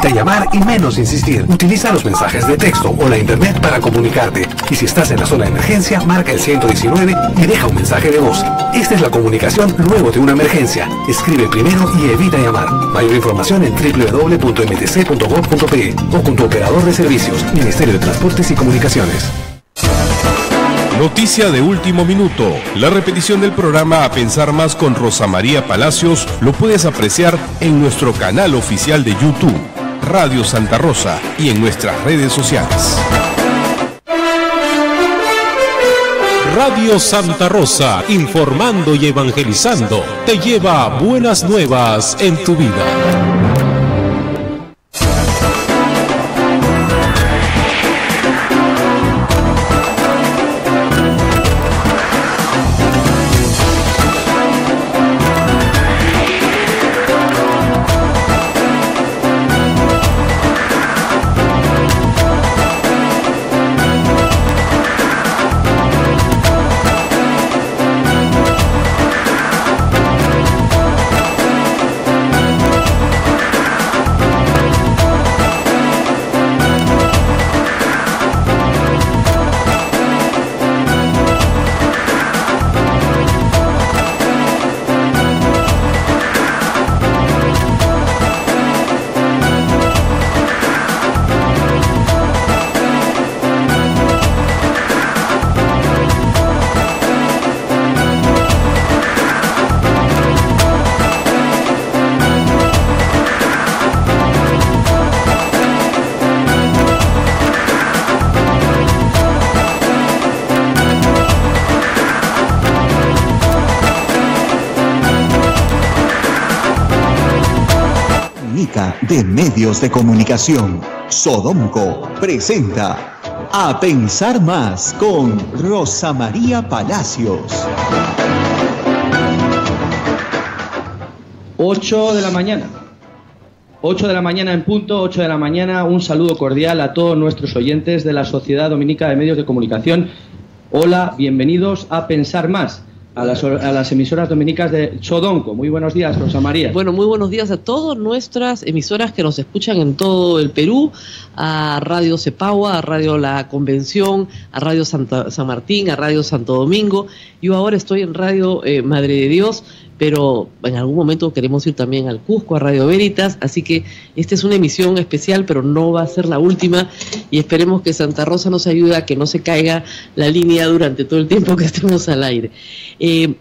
Evita llamar y menos insistir. Utiliza los mensajes de texto o la internet para comunicarte. Y si estás en la zona de emergencia, marca el 119 y deja un mensaje de voz. Esta es la comunicación luego de una emergencia. Escribe primero y evita llamar. Mayor información en www.mtc.gov.pe o con tu operador de servicios, Ministerio de Transportes y Comunicaciones. Noticia de último minuto. La repetición del programa A Pensar Más con Rosa María Palacios lo puedes apreciar en nuestro canal oficial de YouTube, Radio Santa Rosa, y en nuestras redes sociales. Radio Santa Rosa, informando y evangelizando, te lleva buenas nuevas en tu vida. De medios de comunicación, Sodomco presenta A Pensar Más con Rosa María Palacios. 8 de la mañana. 8 de la mañana en punto, 8 de la mañana. Un saludo cordial a todos nuestros oyentes de la Sociedad Dominica de Medios de Comunicación. Hola, bienvenidos a Pensar Más, a las emisoras dominicas de Sodomco. Muy buenos días, Rosa María. Bueno, muy buenos días a todas nuestras emisoras que nos escuchan en todo el Perú, a Radio Cepagua, a Radio La Convención, a Radio San Martín, a Radio Santo Domingo. Yo ahora estoy en Radio Madre de Dios, pero en algún momento queremos ir también al Cusco, a Radio Veritas, así que esta es una emisión especial, pero no va a ser la última, y esperemos que Santa Rosa nos ayude a que no se caiga la línea durante todo el tiempo que estemos al aire.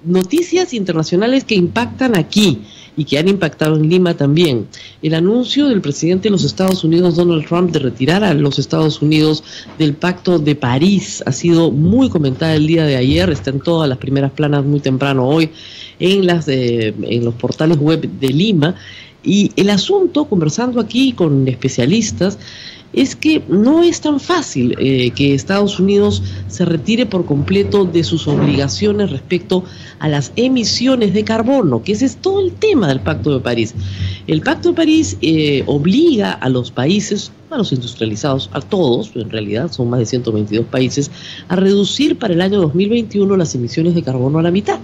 Noticias internacionales que impactan aquí y que han impactado en Lima también. El anuncio del presidente de los Estados Unidos, Donald Trump, de retirar a los Estados Unidos del Pacto de París ha sido muy comentada el día de ayer, está en todas las primeras planas muy temprano hoy, en los portales web de Lima, y el asunto, conversando aquí con especialistas, es que no es tan fácil que Estados Unidos se retire por completo de sus obligaciones respecto a las emisiones de carbono, que ese es todo el tema del Pacto de París. El Pacto de París obliga a los países, a los industrializados, a todos, en realidad son más de 122 países, a reducir para el año 2021 las emisiones de carbono a la mitad.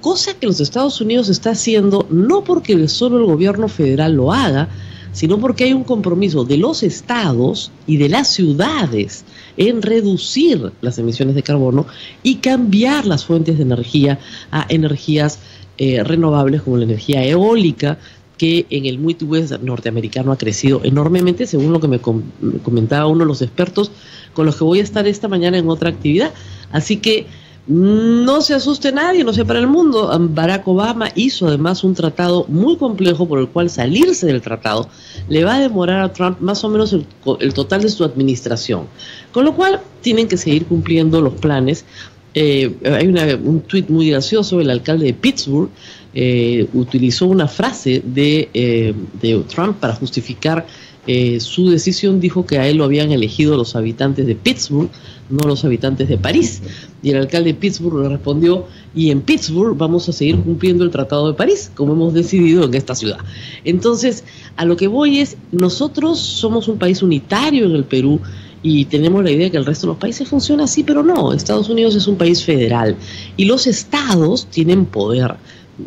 Cosa que los Estados Unidos está haciendo no porque solo el gobierno federal lo haga, sino porque hay un compromiso de los estados y de las ciudades en reducir las emisiones de carbono y cambiar las fuentes de energía a energías renovables, como la energía eólica, que en el Midwest norteamericano ha crecido enormemente, según lo que me comentaba uno de los expertos con los que voy a estar esta mañana en otra actividad. Así que no se asuste nadie, no sé, para el mundo. Barack Obama hizo además un tratado muy complejo por el cual salirse del tratado le va a demorar a Trump más o menos el total de su administración. Con lo cual tienen que seguir cumpliendo los planes. Hay un tuit muy gracioso. El alcalde de Pittsburgh utilizó una frase de Trump para justificar su decisión. Dijo que a él lo habían elegido los habitantes de Pittsburgh, no los habitantes de París. Y el alcalde de Pittsburgh le respondió: y en Pittsburgh vamos a seguir cumpliendo el Tratado de París, como hemos decidido en esta ciudad. Entonces, a lo que voy es, nosotros somos un país unitario en el Perú, y tenemos la idea de que el resto de los países funciona así, pero no. Estados Unidos es un país federal, y los estados tienen poder.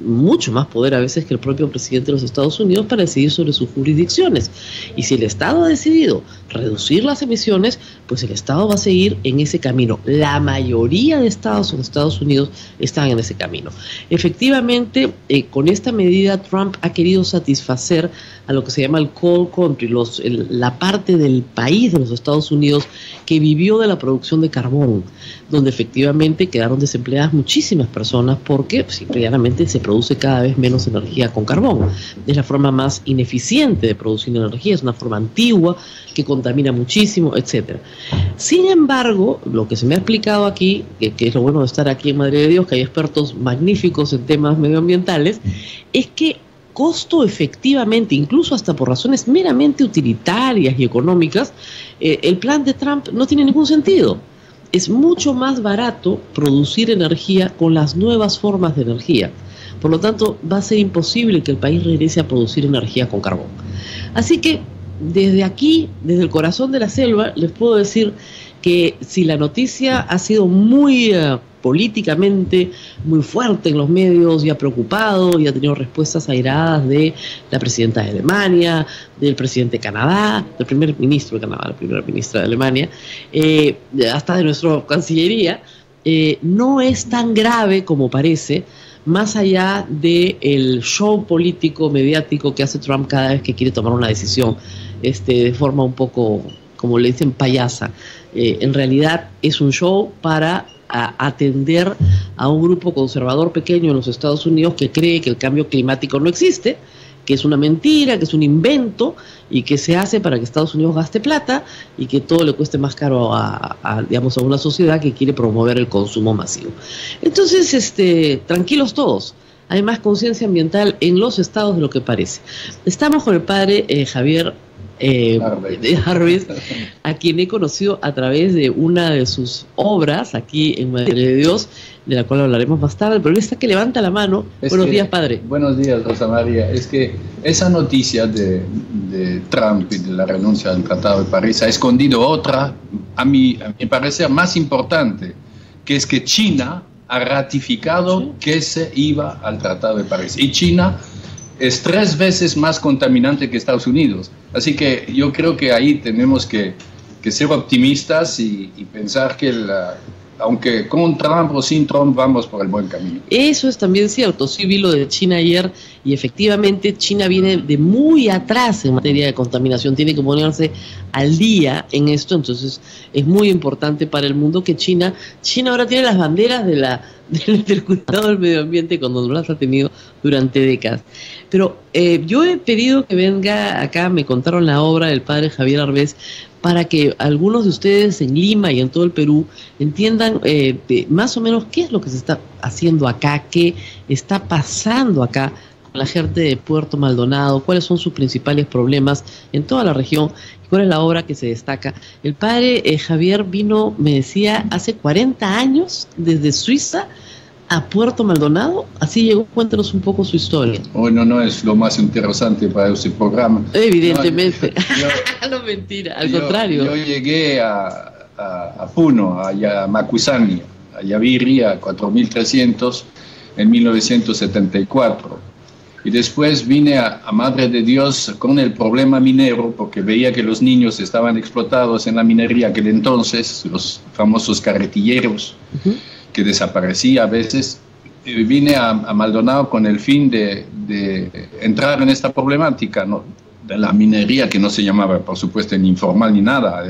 mucho más poder a veces que el propio presidente de los Estados Unidos para decidir sobre sus jurisdicciones. Y si el Estado ha decidido reducir las emisiones, pues el Estado va a seguir en ese camino. La mayoría de estados en Estados Unidos están en ese camino. Efectivamente, con esta medida Trump ha querido satisfacer a lo que se llama el coal country, la parte del país de los Estados Unidos que vivió de la producción de carbón, donde efectivamente quedaron desempleadas muchísimas personas porque claramente se produce cada vez menos energía con carbón. Es la forma más ineficiente de producir energía, es una forma antigua que contamina muchísimo, etcétera. Sin embargo, lo que se me ha explicado aquí, que es lo bueno de estar aquí en Madre de Dios, que hay expertos magníficos en temas medioambientales, es que costo efectivamente, incluso hasta por razones meramente utilitarias y económicas, el plan de Trump no tiene ningún sentido. Es mucho más barato producir energía con las nuevas formas de energía. Por lo tanto, va a ser imposible que el país regrese a producir energía con carbón. Así que, desde aquí, desde el corazón de la selva, les puedo decir que si la noticia ha sido muy políticamente muy fuerte en los medios y ha preocupado y ha tenido respuestas airadas de la presidenta de Alemania, del presidente de Canadá, del primer ministro de Canadá, la primera ministra de Alemania, hasta de nuestra Cancillería, no es tan grave como parece, más allá del show político, mediático que hace Trump cada vez que quiere tomar una decisión de forma un poco, como le dicen, payasa. En realidad es un show para atender a un grupo conservador pequeño en los Estados Unidos que cree que el cambio climático no existe, que es una mentira, que es un invento y que se hace para que Estados Unidos gaste plata y que todo le cueste más caro a una sociedad que quiere promover el consumo masivo. Entonces, tranquilos todos. Hay más conciencia ambiental en los estados de lo que parece. Estamos con el padre Javier Harvest, a quien he conocido a través de una de sus obras aquí en Madre de Dios, de la cual hablaremos más tarde, pero él está que levanta la mano. Buenos días, padre. Buenos días, Rosa María. Es que esa noticia de Trump y de la renuncia al Tratado de París ha escondido otra, a mi parecer, más importante, que es que China ha ratificado que se iba al Tratado de París. Y China es 3 veces más contaminante que Estados Unidos. Así que yo creo que ahí tenemos que ser optimistas y pensar que aunque con Trump o sin Trump vamos por el buen camino. Eso es también cierto. Sí vi lo de China ayer y efectivamente China viene de muy atrás en materia de contaminación. Tiene que ponerse al día en esto. Entonces es muy importante para el mundo que China ahora tiene las banderas del cuidado del medio ambiente cuando no las ha tenido durante décadas. Pero yo he pedido que venga acá, me contaron la obra del padre Javier Harvest, para que algunos de ustedes en Lima y en todo el Perú entiendan más o menos qué es lo que se está haciendo acá, qué está pasando acá con la gente de Puerto Maldonado, cuáles son sus principales problemas en toda la región y cuál es la obra que se destaca. El padre Javier vino, me decía, hace 40 años desde Suiza a Puerto Maldonado, así llegó. Cuéntanos un poco su historia. Bueno, no es lo más interesante para este programa. Evidentemente. No, mentira, al contrario. Yo llegué a Puno, a Macusani, a Yavirri, a 4.300 en 1974. Y después vine a Madre de Dios con el problema minero, porque veía que los niños estaban explotados en la minería aquel entonces, los famosos carretilleros, que desaparecía a veces. Vine a Maldonado con el fin de entrar en esta problemática, ¿no?, de la minería, que no se llamaba, por supuesto, ni informal ni nada,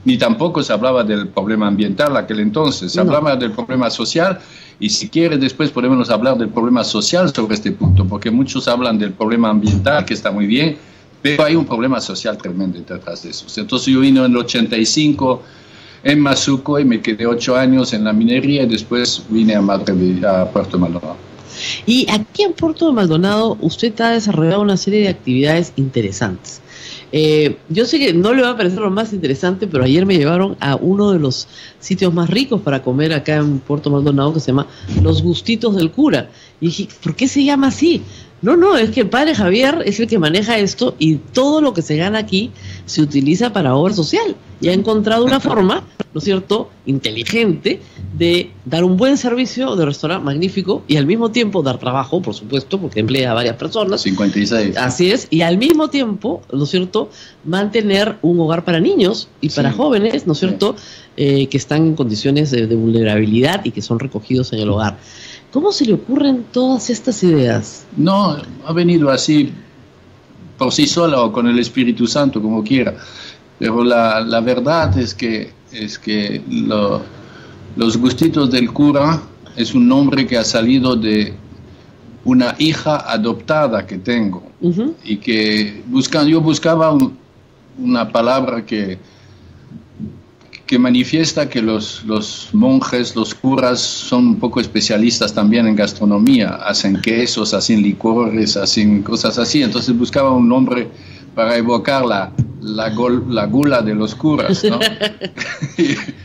ni tampoco se hablaba del problema ambiental aquel entonces, se hablaba del problema social, y si quiere después podemos hablar del problema social sobre este punto, porque muchos hablan del problema ambiental, que está muy bien, pero hay un problema social tremendo detrás de eso. Entonces yo vine en el 85 en Mazuco y me quedé 8 años en la minería y después vine a Puerto Maldonado. Y aquí en Puerto Maldonado usted ha desarrollado una serie de actividades interesantes. Yo sé que no le va a parecer lo más interesante, pero ayer me llevaron a uno de los sitios más ricos para comer acá en Puerto Maldonado, que se llama Los Gustitos del Cura. Y dije, ¿por qué se llama así? No, es que el padre Javier es el que maneja esto y todo lo que se gana aquí se utiliza para obra social. Y ha encontrado una forma, ¿no es cierto?, inteligente de dar un buen servicio de restaurante magnífico y al mismo tiempo dar trabajo, por supuesto, porque emplea a varias personas. 56. Así es, y al mismo tiempo, ¿no es cierto?, mantener un hogar para niños y para jóvenes, ¿no es cierto?, que están en condiciones de vulnerabilidad y que son recogidos en el hogar. ¿Cómo se le ocurren todas estas ideas? No, ha venido así por sí sola o con el Espíritu Santo, como quiera. Pero la verdad es que los gustitos del cura es un nombre que ha salido de una hija adoptada que tengo. Y que yo buscaba una palabra que manifiesta que los monjes, los curas son un poco especialistas también en gastronomía, hacen quesos, hacen licores, hacen cosas así. Entonces buscaba un nombre para evocar la gula de los curas, ¿no?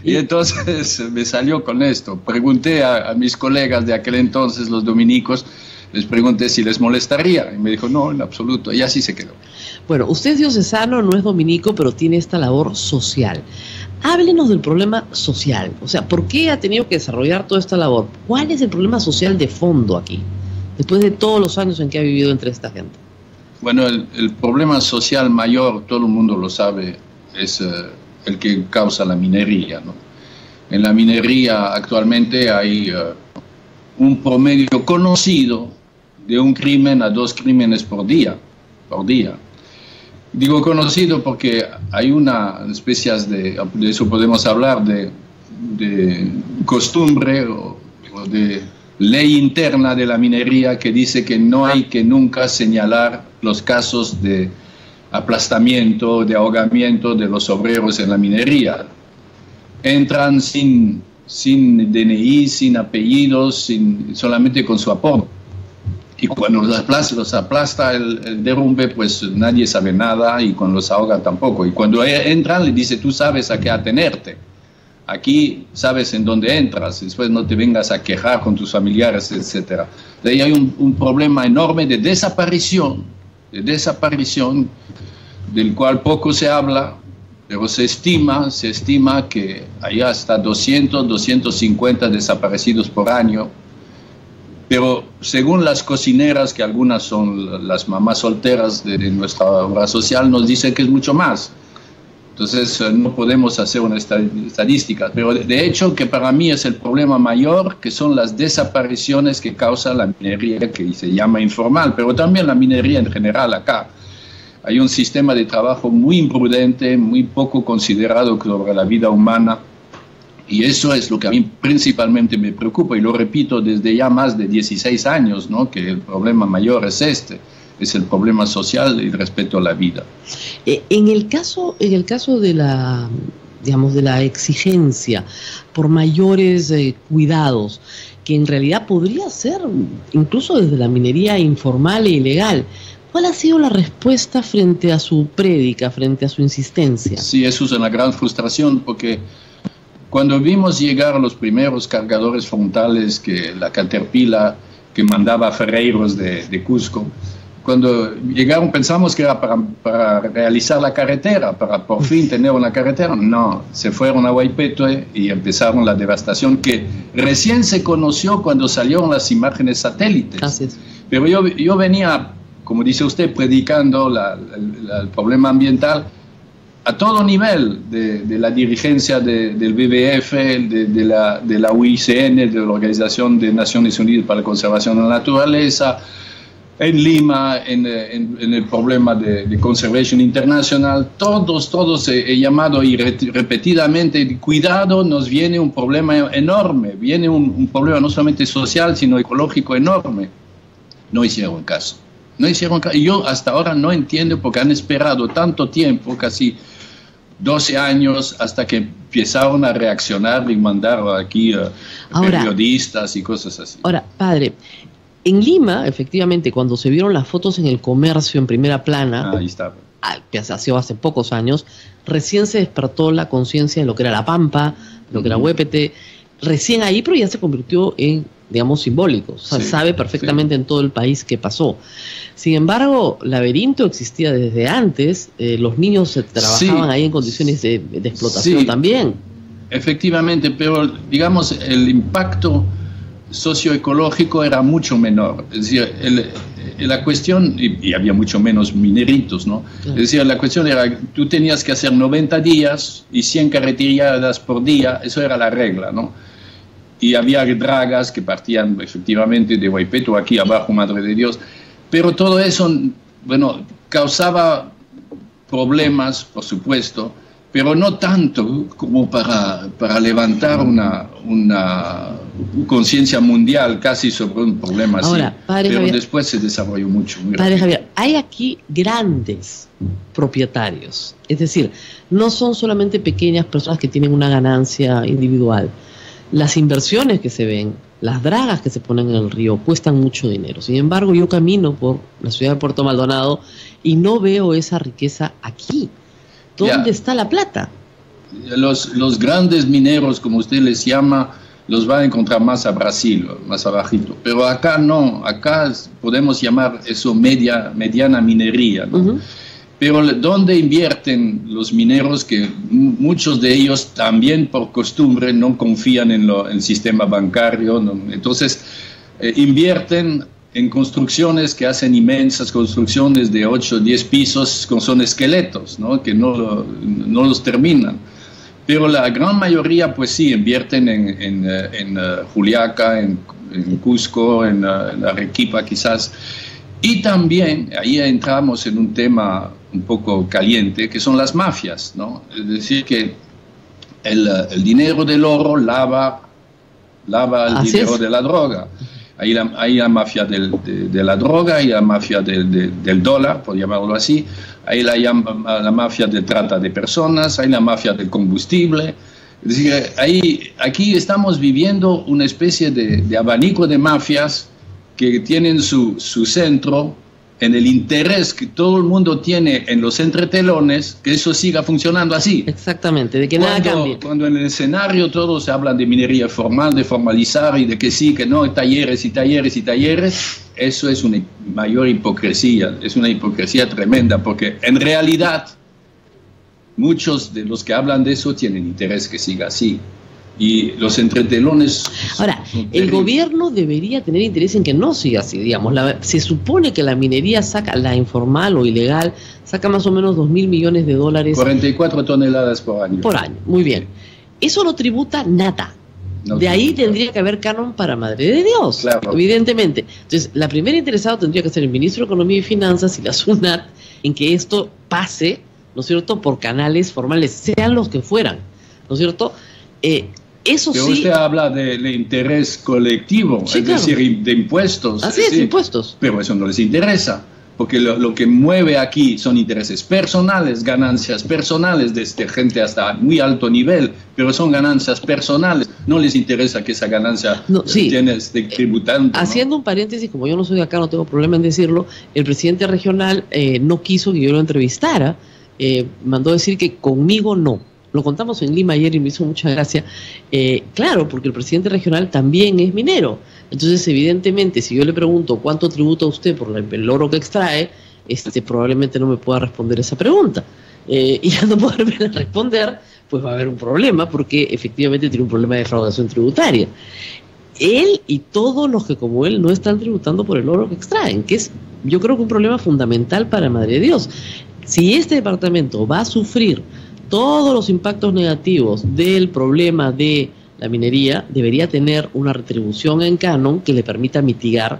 y entonces me salió con esto. Pregunté a mis colegas de aquel entonces, los dominicos, les pregunté si les molestaría, y me dijo, no, en absoluto, y así se quedó. Bueno, usted es diocesano, no es dominico, pero tiene esta labor social. Háblenos del problema social, o sea, ¿por qué ha tenido que desarrollar toda esta labor? ¿Cuál es el problema social de fondo aquí, después de todos los años en que ha vivido entre esta gente? Bueno, el problema social mayor, todo el mundo lo sabe, es el que causa la minería, ¿no? En la minería actualmente hay un promedio conocido de 1 crimen a 2 crímenes por día. Digo conocido porque hay una especie de eso podemos hablar, de costumbre o de ley interna de la minería que dice que no hay que nunca señalar los casos de aplastamiento, de ahogamiento de los obreros en la minería. Entran sin DNI, sin apellidos, solamente con su apodo. Y cuando los aplasta el derrumbe, pues nadie sabe nada, y cuando los ahoga tampoco. Y cuando entran, le dice, tú sabes a qué atenerte. Aquí sabes en dónde entras, después no te vengas a quejar con tus familiares, etc. De ahí hay un problema enorme de desaparición, del cual poco se habla, pero se estima que hay hasta 200, 250 desaparecidos por año. Pero según las cocineras, que algunas son las mamás solteras de nuestra obra social, nos dicen que es mucho más. Entonces no podemos hacer una estadística, pero de hecho que para mí es el problema mayor, que son las desapariciones que causa la minería, que se llama informal, pero también la minería en general acá. Hay un sistema de trabajo muy imprudente, muy poco considerado sobre la vida humana, y eso es lo que a mí principalmente me preocupa, y lo repito desde ya más de 16 años, ¿no? Que el problema mayor es es el problema social y respecto a la vida. En el caso de la, digamos, de la exigencia por mayores cuidados, que en realidad podría ser incluso desde la minería informal e ilegal, ¿cuál ha sido la respuesta frente a su prédica, frente a su insistencia? Sí, eso es una gran frustración, porque cuando vimos llegar los primeros cargadores frontales, que la Caterpillar que mandaba a ferreiros de Cusco, cuando llegaron pensamos que era para realizar la carretera, para por fin tener una carretera. No, se fueron a Waipeto y empezaron la devastación que recién se conoció cuando salieron las imágenes satélites. Así es. Pero yo venía, como dice usted, predicando el problema ambiental a todo nivel, de la dirigencia del WWF, de la UICN, de la Organización de Naciones Unidas para la Conservación de la Naturaleza, en Lima, en el problema de Conservation International, todos he llamado y repetidamente, cuidado, nos viene un problema enorme, viene un problema no solamente social, sino ecológico enorme. No hicieron caso. Y yo hasta ahora no entiendo por qué han esperado tanto tiempo, casi 12 años, hasta que empezaron a reaccionar y mandar aquí periodistas y cosas así. Ahora, padre, en Lima, efectivamente, cuando se vieron las fotos en El Comercio en primera plana, ahí está, que hace pocos años, recién se despertó la conciencia de lo que era La Pampa, lo que era Huépete, recién ahí, pero ya se convirtió en, digamos, simbólico. O sea, sabe perfectamente en todo el país qué pasó. Sin embargo, Laberinto existía desde antes, los niños se trabajaban ahí en condiciones de explotación también. efectivamente, pero digamos el impacto socioecológico era mucho menor. Es decir, la cuestión, y había mucho menos mineritos, ¿no? Es decir, la cuestión era, tú tenías que hacer 90 días y 100 carreterilladas por día, eso era la regla, ¿no? Y había dragas que partían efectivamente de Huaypeto, aquí abajo, Madre de Dios, pero todo eso, bueno, causaba problemas, por supuesto, pero no tanto como para levantar una conciencia mundial casi sobre un problema así. Ahora, padre pero Javier, después se desarrolló mucho. Padre Javier, hay aquí grandes propietarios, es decir, no son solamente pequeñas personas que tienen una ganancia individual. Las inversiones que se ven, las dragas que se ponen en el río cuestan mucho dinero. Sin embargo, yo camino por la ciudad de Puerto Maldonado y no veo esa riqueza aquí. ¿Dónde está la plata? Los grandes mineros, como usted les llama, los va a encontrar más a Brasil, más abajito. Pero acá no, acá podemos llamar eso mediana minería, ¿no? Pero ¿dónde invierten los mineros? Que muchos de ellos también por costumbre no confían en el sistema bancario, ¿no? Entonces invierten en construcciones que hacen inmensas construcciones de 8 o 10 pisos, son esqueletos, ¿no? Que no los terminan. Pero la gran mayoría, pues sí, invierten en Juliaca, en Cusco, en Arequipa quizás. Y también, ahí entramos en un tema un poco caliente, que son las mafias, ¿no? Es decir, que el dinero del oro lava el dinero de la droga. Hay la mafia de la droga, hay la mafia del dólar, por llamarlo así, hay la mafia de trata de personas, hay la mafia del combustible. Es decir, aquí estamos viviendo una especie de abanico de mafias que tienen su centro en el interés que todo el mundo tiene en los entretelones, que eso siga funcionando así. Exactamente, de que nada cambie. Cuando en el escenario todos hablan de minería formal, de formalizar y de que sí, que no, talleres y talleres y talleres, eso es una mayor hipocresía, es una hipocresía tremenda, porque en realidad muchos de los que hablan de eso tienen interés que siga así. Y los entretelones... Ahora, el gobierno debería tener interés en que no siga así, digamos. Se supone que la minería saca, la informal o ilegal, saca más o menos 2.000 millones de dólares. 44 toneladas por año. Por año, muy bien. Eso no tributa nada. De ahí tendría que haber canon para Madre de Dios, claro, evidentemente. Entonces, la primera interesada tendría que ser el ministro de Economía y Finanzas y la SUNAT en que esto pase, ¿no es cierto?, por canales formales, sean los que fueran, ¿no es cierto?, eso pero sí. Usted habla del interés colectivo, sí, es claro, decir, de impuestos. Así es, impuestos. Pero eso no les interesa, porque lo que mueve aquí son intereses personales, ganancias personales, desde gente hasta muy alto nivel, pero son ganancias personales. No les interesa que esa ganancia esté tributando. Haciendo un paréntesis, como yo no soy de acá, no tengo problema en decirlo, el presidente regional no quiso que yo lo entrevistara, mandó decir que conmigo no. Lo contamos en Lima ayer y me hizo mucha gracia. Claro, porque el presidente regional también es minero. Entonces, evidentemente, si yo le pregunto cuánto tributa usted por el oro que extrae, probablemente no me pueda responder esa pregunta. Y al no poderme responder, pues va a haber un problema, porque efectivamente tiene un problema de defraudación tributaria. Él y todos los que como él no están tributando por el oro que extraen, que es, yo creo que un problema fundamental para Madre de Dios. Si este departamento va a sufrir todos los impactos negativos del problema de la minería, debería tener una retribución en canon que le permita mitigar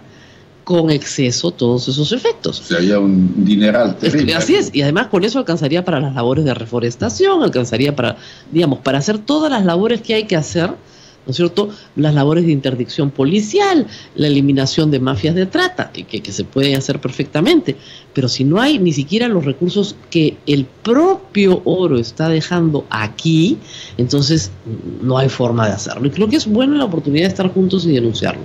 con exceso todos esos efectos. Sería un dineral terrible. Así es, y además con eso alcanzaría para las labores de reforestación, alcanzaría para, digamos, para hacer todas las labores que hay que hacer, ¿no es cierto?, las labores de interdicción policial, la eliminación de mafias de trata, que se puede hacer perfectamente, pero si no hay ni siquiera los recursos que el propio oro está dejando aquí, entonces no hay forma de hacerlo. Y creo que es buena la oportunidad de estar juntos y denunciarlo.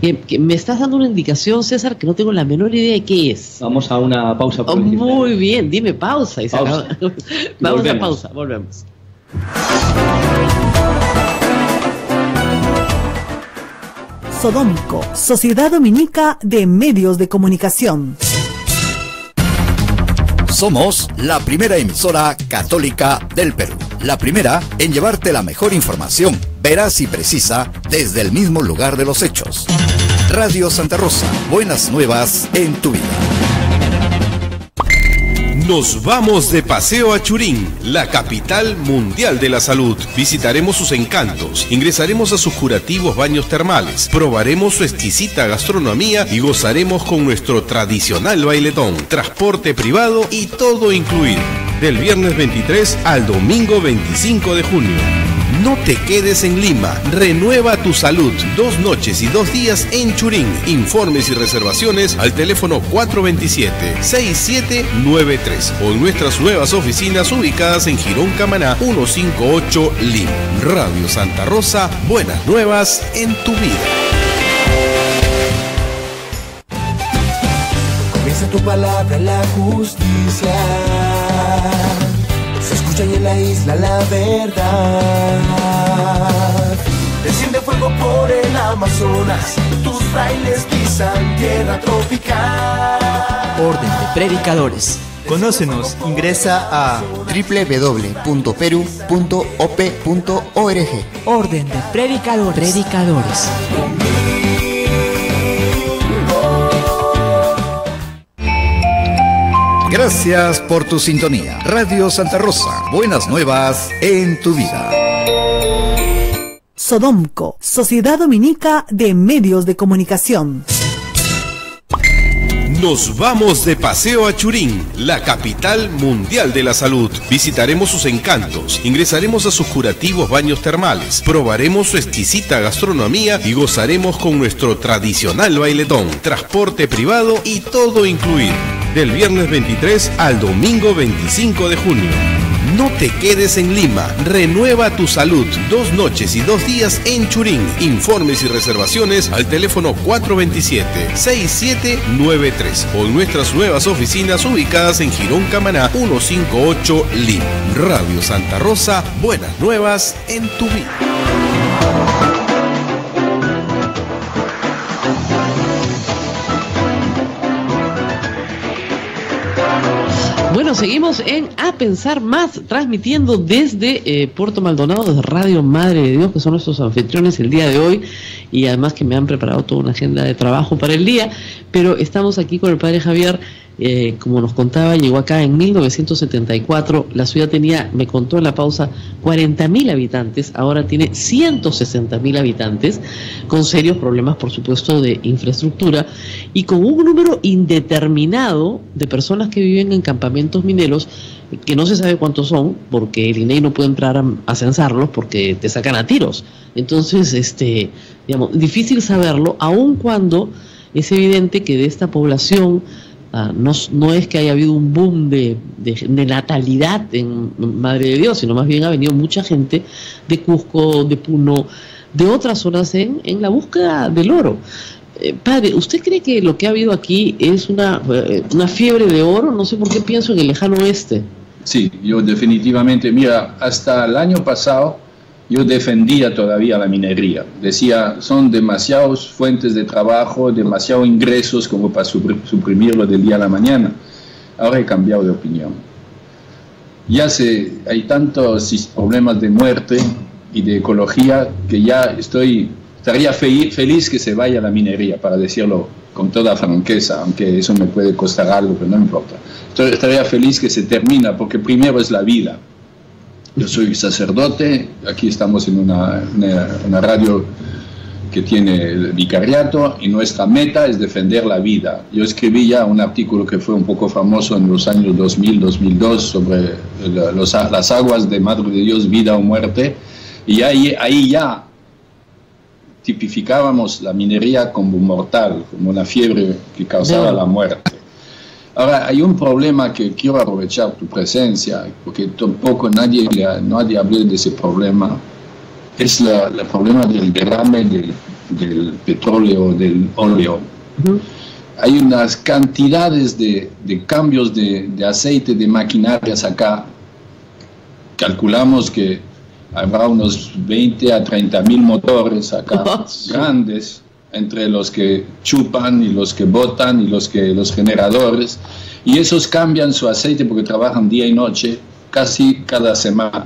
Que me estás dando una indicación, César, que no tengo la menor idea de qué es. Vamos a una pausa. Muy bien, dime pausa. Y pausa. Vamos a pausa, volvemos. Sodómico, Sociedad Dominica de Medios de Comunicación. Somos la primera emisora católica del Perú. La primera, en llevarte la mejor información, veraz y precisa, desde el mismo lugar de los hechos. Radio Santa Rosa, buenas nuevas en tu vida. Nos vamos de paseo a Churín, la capital mundial de la salud. Visitaremos sus encantos, ingresaremos a sus curativos baños termales, probaremos su exquisita gastronomía y gozaremos con nuestro tradicional bailetón, transporte privado y todo incluido. Del viernes 23 al domingo 25 de junio. No te quedes en Lima, renueva tu salud. 2 noches y 2 días en Churín. Informes y reservaciones al teléfono 427-6793 o en nuestras nuevas oficinas ubicadas en Girón Camaná 158 Lima. Radio Santa Rosa, buenas nuevas en tu vida. Comienza tu palabra, la justicia. Se escucha y en la isla la verdad. Desciende fuego por el Amazonas. Tus frailes pisan tierra tropical. Orden de Predicadores. Conócenos, ingresa a www.peru.op.org. Orden de Predicadores. Gracias por tu sintonía. Radio Santa Rosa, buenas nuevas en tu vida. Sodomco, Sociedad Dominica de Medios de Comunicación. Nos vamos de paseo a Churín, la capital mundial de la salud. Visitaremos sus encantos, ingresaremos a sus curativos baños termales, probaremos su exquisita gastronomía y gozaremos con nuestro tradicional bailetón, transporte privado y todo incluido. Del viernes 23 al domingo 25 de junio. No te quedes en Lima, renueva tu salud. 2 noches y 2 días en Churín. Informes y reservaciones al teléfono 427-6793 o en nuestras nuevas oficinas ubicadas en Girón Camaná 158 Lima. Radio Santa Rosa, buenas nuevas en tu vida. Bueno, seguimos en A Pensar Más, transmitiendo desde Puerto Maldonado, desde Radio Madre de Dios, que son nuestros anfitriones el día de hoy, y además que me han preparado toda una agenda de trabajo para el día, pero estamos aquí con el padre Javier. Como nos contaba, llegó acá en 1974, la ciudad tenía, me contó en la pausa, 40.000 habitantes, ahora tiene 160.000 habitantes, con serios problemas, por supuesto, de infraestructura, y con un número indeterminado de personas que viven en campamentos mineros, que no se sabe cuántos son, porque el INEI no puede entrar a censarlos, porque te sacan a tiros. Entonces, digamos, difícil saberlo, aun cuando es evidente que de esta población, no es que haya habido un boom de natalidad en Madre de Dios, sino más bien ha venido mucha gente de Cusco, de Puno, de otras zonas en la búsqueda del oro. Padre, ¿usted cree que lo que ha habido aquí es una fiebre de oro? No sé por qué pienso en el lejano oeste. Sí, yo definitivamente, mira, hasta el año pasado yo defendía todavía la minería. Decía, son demasiadas fuentes de trabajo, demasiados ingresos como para suprimirlo del día a la mañana. Ahora he cambiado de opinión. Hay tantos problemas de muerte y de ecología que ya estaría feliz que se vaya la minería, para decirlo con toda franqueza, aunque eso me puede costar algo, pero no importa. Estaría feliz que se termina, porque primero es la vida. Yo soy sacerdote, aquí estamos en una radio que tiene el vicariato y nuestra meta es defender la vida. Yo escribí ya un artículo que fue un poco famoso en los años 2000-2002 sobre las aguas de Madre de Dios, vida o muerte, y ahí ya tipificábamos la minería como mortal, como una fiebre que causaba la muerte. Ahora, hay un problema que quiero aprovechar tu presencia, porque tampoco nadie habló de ese problema. Es el problema del derrame del petróleo, del óleo. Hay unas cantidades de cambios de aceite, de maquinarias acá. Calculamos que habrá unos 20 a 30.000 motores acá, grandes, entre los que chupan y los que botan y los generadores, y esos cambian su aceite porque trabajan día y noche casi cada semana.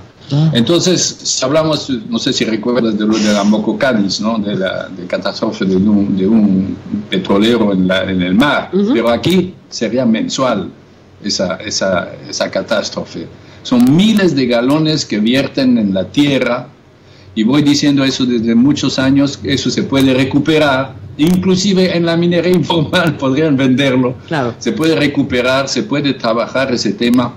Entonces, si hablamos, no sé si recuerdas de la Moco-Cádiz, ¿no? de catástrofe de un petrolero en el mar, pero aquí sería mensual esa catástrofe. Son miles de galones que vierten en la tierra, y voy diciendo eso desde muchos años, eso se puede recuperar, inclusive en la minería informal podrían venderlo, se puede recuperar, se puede trabajar ese tema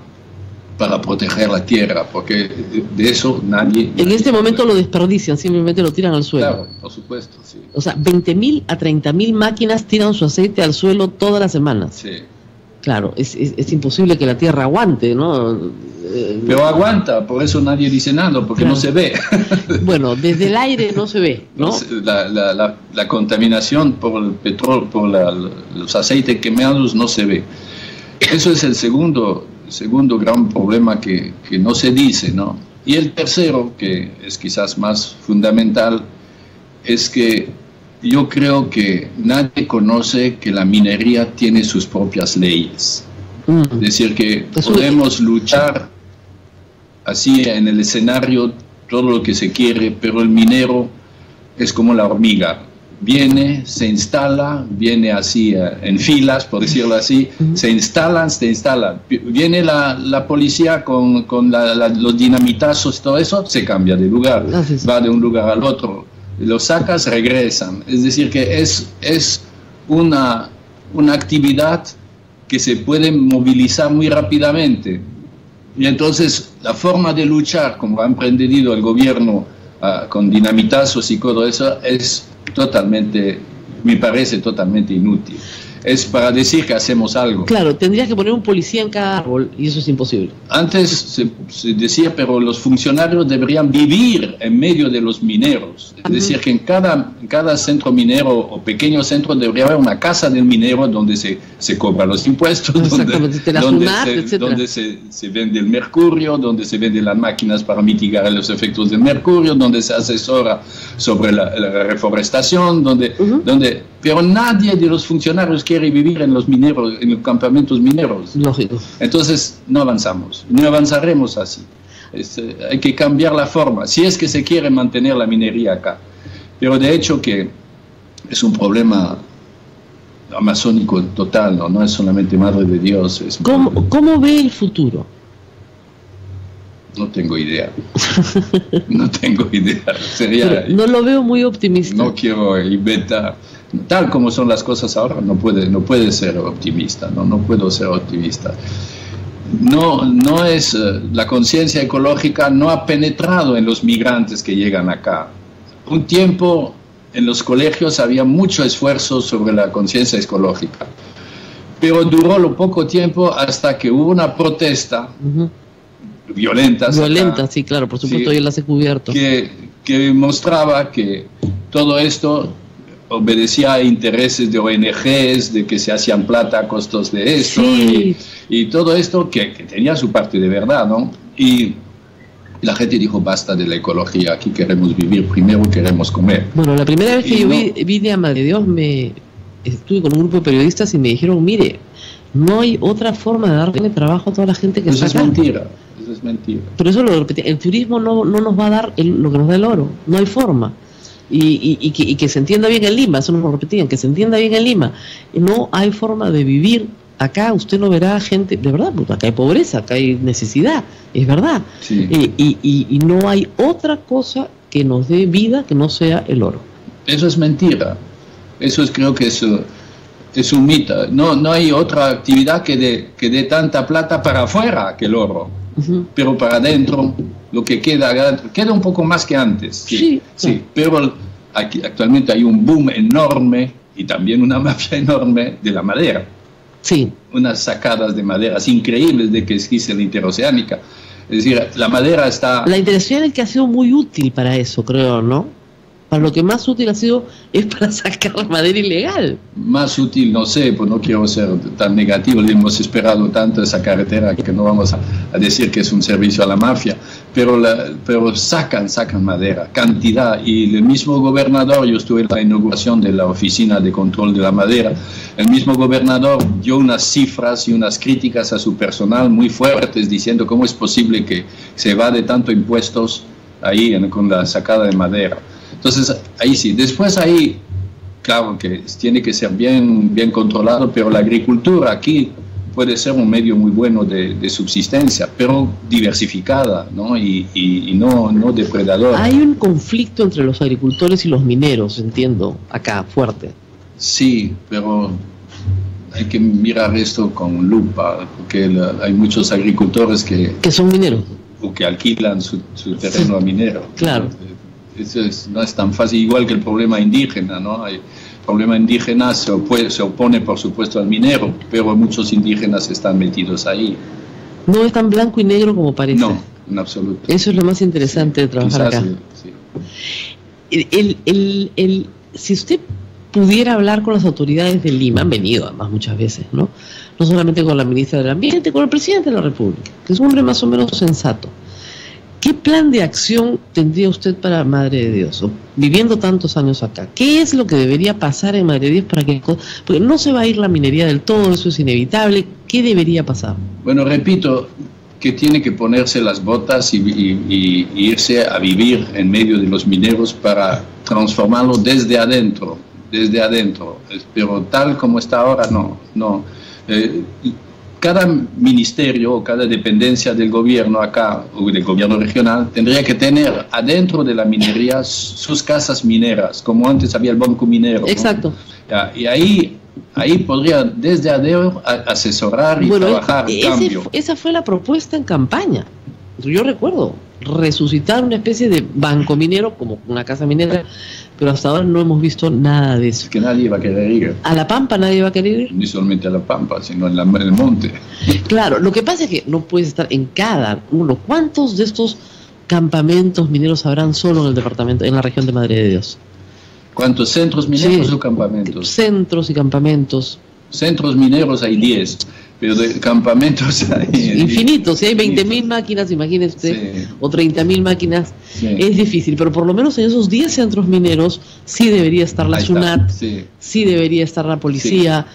para proteger la tierra, porque de eso nadie... En este momento lo desperdician, simplemente lo tiran al suelo. Claro, por supuesto, sí. O sea, 20.000 a 30.000 máquinas tiran su aceite al suelo todas las semanas. Sí. Claro, es imposible que la tierra aguante, ¿no? Pero aguanta, por eso nadie dice nada, porque no se ve. Bueno, desde el aire no se ve, ¿no? La contaminación por el petróleo, por los aceites quemados no se ve. Eso es el segundo gran problema que no se dice, ¿no? Y el tercero, que es quizás más fundamental, es que yo creo que nadie conoce que la minería tiene sus propias leyes. Es decir, que podemos luchar así en el escenario todo lo que se quiere, pero el minero es como la hormiga. Viene, se instala, viene así en filas, por decirlo así, se instala. Viene la policía con los dinamitazos, todo eso, se cambia de lugar, va de un lugar al otro. Los sacas, regresan. Es decir, que es una actividad que se puede movilizar muy rápidamente. Y entonces la forma de luchar, como ha emprendido el gobierno con dinamitazos y todo eso, me parece totalmente inútil. Es para decir que hacemos algo. Claro, tendrías que poner un policía en cada árbol y eso es imposible. Antes se decía, pero los funcionarios deberían vivir en medio de los mineros. Es decir, que en cada centro minero o pequeño centro debería haber una casa del minero donde se cobran los impuestos, donde se vende el mercurio, donde se venden las máquinas para mitigar los efectos del mercurio, donde se asesora sobre la reforestación, pero nadie de los funcionarios quiere vivir en los mineros, en los campamentos mineros. Lógico. Entonces no avanzamos, no avanzaremos así. Hay que cambiar la forma, si es que se quiere mantener la minería acá. Pero de hecho que es un problema amazónico total, no es solamente Madre de Dios. ¿Cómo ve el futuro? No tengo idea. No tengo idea. No lo veo muy optimista. No quiero inventar. Tal como son las cosas ahora, no puede ser optimista. No puedo ser optimista. No es la conciencia ecológica no ha penetrado en los migrantes que llegan acá. Un tiempo en los colegios había mucho esfuerzo sobre la conciencia ecológica, pero duró lo poco tiempo hasta que hubo una protesta violenta, sí, claro, por supuesto, yo las he cubierto, que mostraba que todo esto obedecía a intereses de ONGs, de que se hacían plata a costos de esto, y todo esto que tenía su parte de verdad, ¿no? Y la gente dijo, basta de la ecología, aquí queremos vivir, primero queremos comer. Bueno, la primera vez que yo vine a Madre de Dios, estuve con un grupo de periodistas y me dijeron, mire, no hay otra forma de darle trabajo a toda la gente que está acá. Eso es mentira. Pero eso lo repetí, el turismo no nos va a dar lo que nos da el oro, no hay forma. Y que se entienda bien en Lima, eso nos lo repetían, que se entienda bien en Lima. No hay forma de vivir acá, usted no verá gente, de verdad, pues acá hay pobreza, acá hay necesidad, es verdad. Sí. Y no hay otra cosa que nos dé vida que no sea el oro. Eso es mentira. Creo que es un mito. No hay otra actividad que dé tanta plata para afuera que el oro. Pero para adentro, lo que queda un poco más que antes. Sí. Pero actualmente hay un boom enorme y también una mafia enorme de la madera. Sí. Unas sacadas de maderas increíbles de que existe la interoceánica. Es decir, la madera está... La interoceánica ha sido muy útil para eso, creo, ¿no? Para lo que más útil ha sido es para sacar la madera ilegal. Más útil, no sé, pues no quiero ser tan negativo, le hemos esperado tanto esa carretera que no vamos a decir que es un servicio a la mafia, pero sacan madera, cantidad, y el mismo gobernador, yo estuve en la inauguración de la oficina de control de la madera, el mismo gobernador dio unas cifras y unas críticas a su personal muy fuertes, diciendo cómo es posible que se evade tanto impuestos ahí con la sacada de madera. Entonces, ahí sí. Después ahí, claro que tiene que ser bien controlado, pero la agricultura aquí puede ser un medio muy bueno de subsistencia, pero diversificada, ¿no? Y no depredadora. Hay un conflicto entre los agricultores y los mineros, entiendo, acá, fuerte. Sí, pero hay que mirar esto con lupa, porque hay muchos agricultores que son mineros. O que alquilan su terreno a minero. Claro. Eso no es tan fácil, igual que el problema indígena, ¿no? El problema indígena se opone, por supuesto, al minero, pero muchos indígenas están metidos ahí. No es tan blanco y negro como parece. No, en absoluto. Eso es lo más interesante de trabajar Quizás, acá. Sí. Si usted pudiera hablar con las autoridades de Lima, han venido además muchas veces, ¿no? No solamente con la ministra del Ambiente, con el presidente de la República, que es un hombre más o menos sensato. ¿Qué plan de acción tendría usted para Madre de Dios? Viviendo tantos años acá, ¿qué es lo que debería pasar en Madre de Dios para que... Porque no se va a ir la minería del todo, eso es inevitable. ¿Qué debería pasar? Bueno, repito, que tiene que ponerse las botas y irse a vivir en medio de los mineros para transformarlo desde adentro, pero tal como está ahora, no. Cada ministerio o cada dependencia del gobierno acá, o del gobierno regional, tendría que tener adentro de la minería sus casas mineras, como antes había el banco minero. Exacto. ¿No? Y ahí podría desde adentro asesorar y trabajar en cambio. Esa fue la propuesta en campaña. Yo recuerdo resucitar una especie de banco minero, como una casa minera, pero hasta ahora no hemos visto nada de eso. Que nadie va a querer ir. ¿A La Pampa nadie va a querer ir? Ni solamente a La Pampa, sino en el monte. Claro, lo que pasa es que no puedes estar en cada uno. ¿Cuántos de estos campamentos mineros habrán solo en el departamento, en la región de Madre de Dios? ¿Cuántos centros mineros o campamentos? Centros y campamentos. Centros mineros hay 10, pero de campamentos hay... Infinitos, si hay 20.000 máquinas, imagínese usted, o 30.000 máquinas, es difícil, pero por lo menos en esos 10 centros mineros sí debería estar la SUNAT, sí debería estar la policía,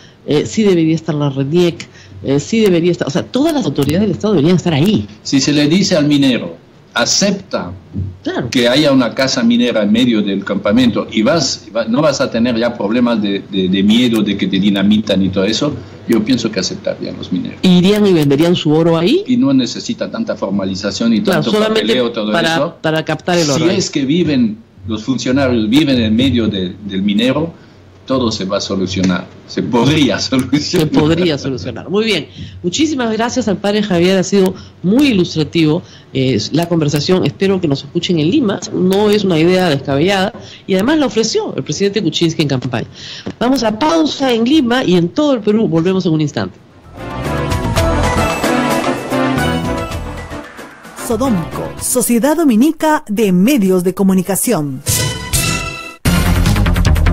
sí debería estar la RENIEC, sí debería estar, o sea, todas las autoridades del Estado deberían estar ahí. Si se le dice al minero, acepta que haya una casa minera en medio del campamento y no vas a tener ya problemas de miedo de que te dinamitan y todo eso, yo pienso que aceptarían los mineros. ¿Irían y venderían su oro ahí? Y no necesita tanta formalización y tanto papeleo, todo eso. Para captar el oro. Si es que los funcionarios viven en medio del minero, todo se va a solucionar. Se podría solucionar. Muy bien. Muchísimas gracias al padre Javier. Ha sido muy ilustrativo la conversación. Espero que nos escuchen en Lima. No es una idea descabellada. Y además la ofreció el presidente Kuczynski en campaña. Vamos a pausa en Lima y en todo el Perú. Volvemos en un instante. Sodomco, Sociedad Dominica de Medios de Comunicación.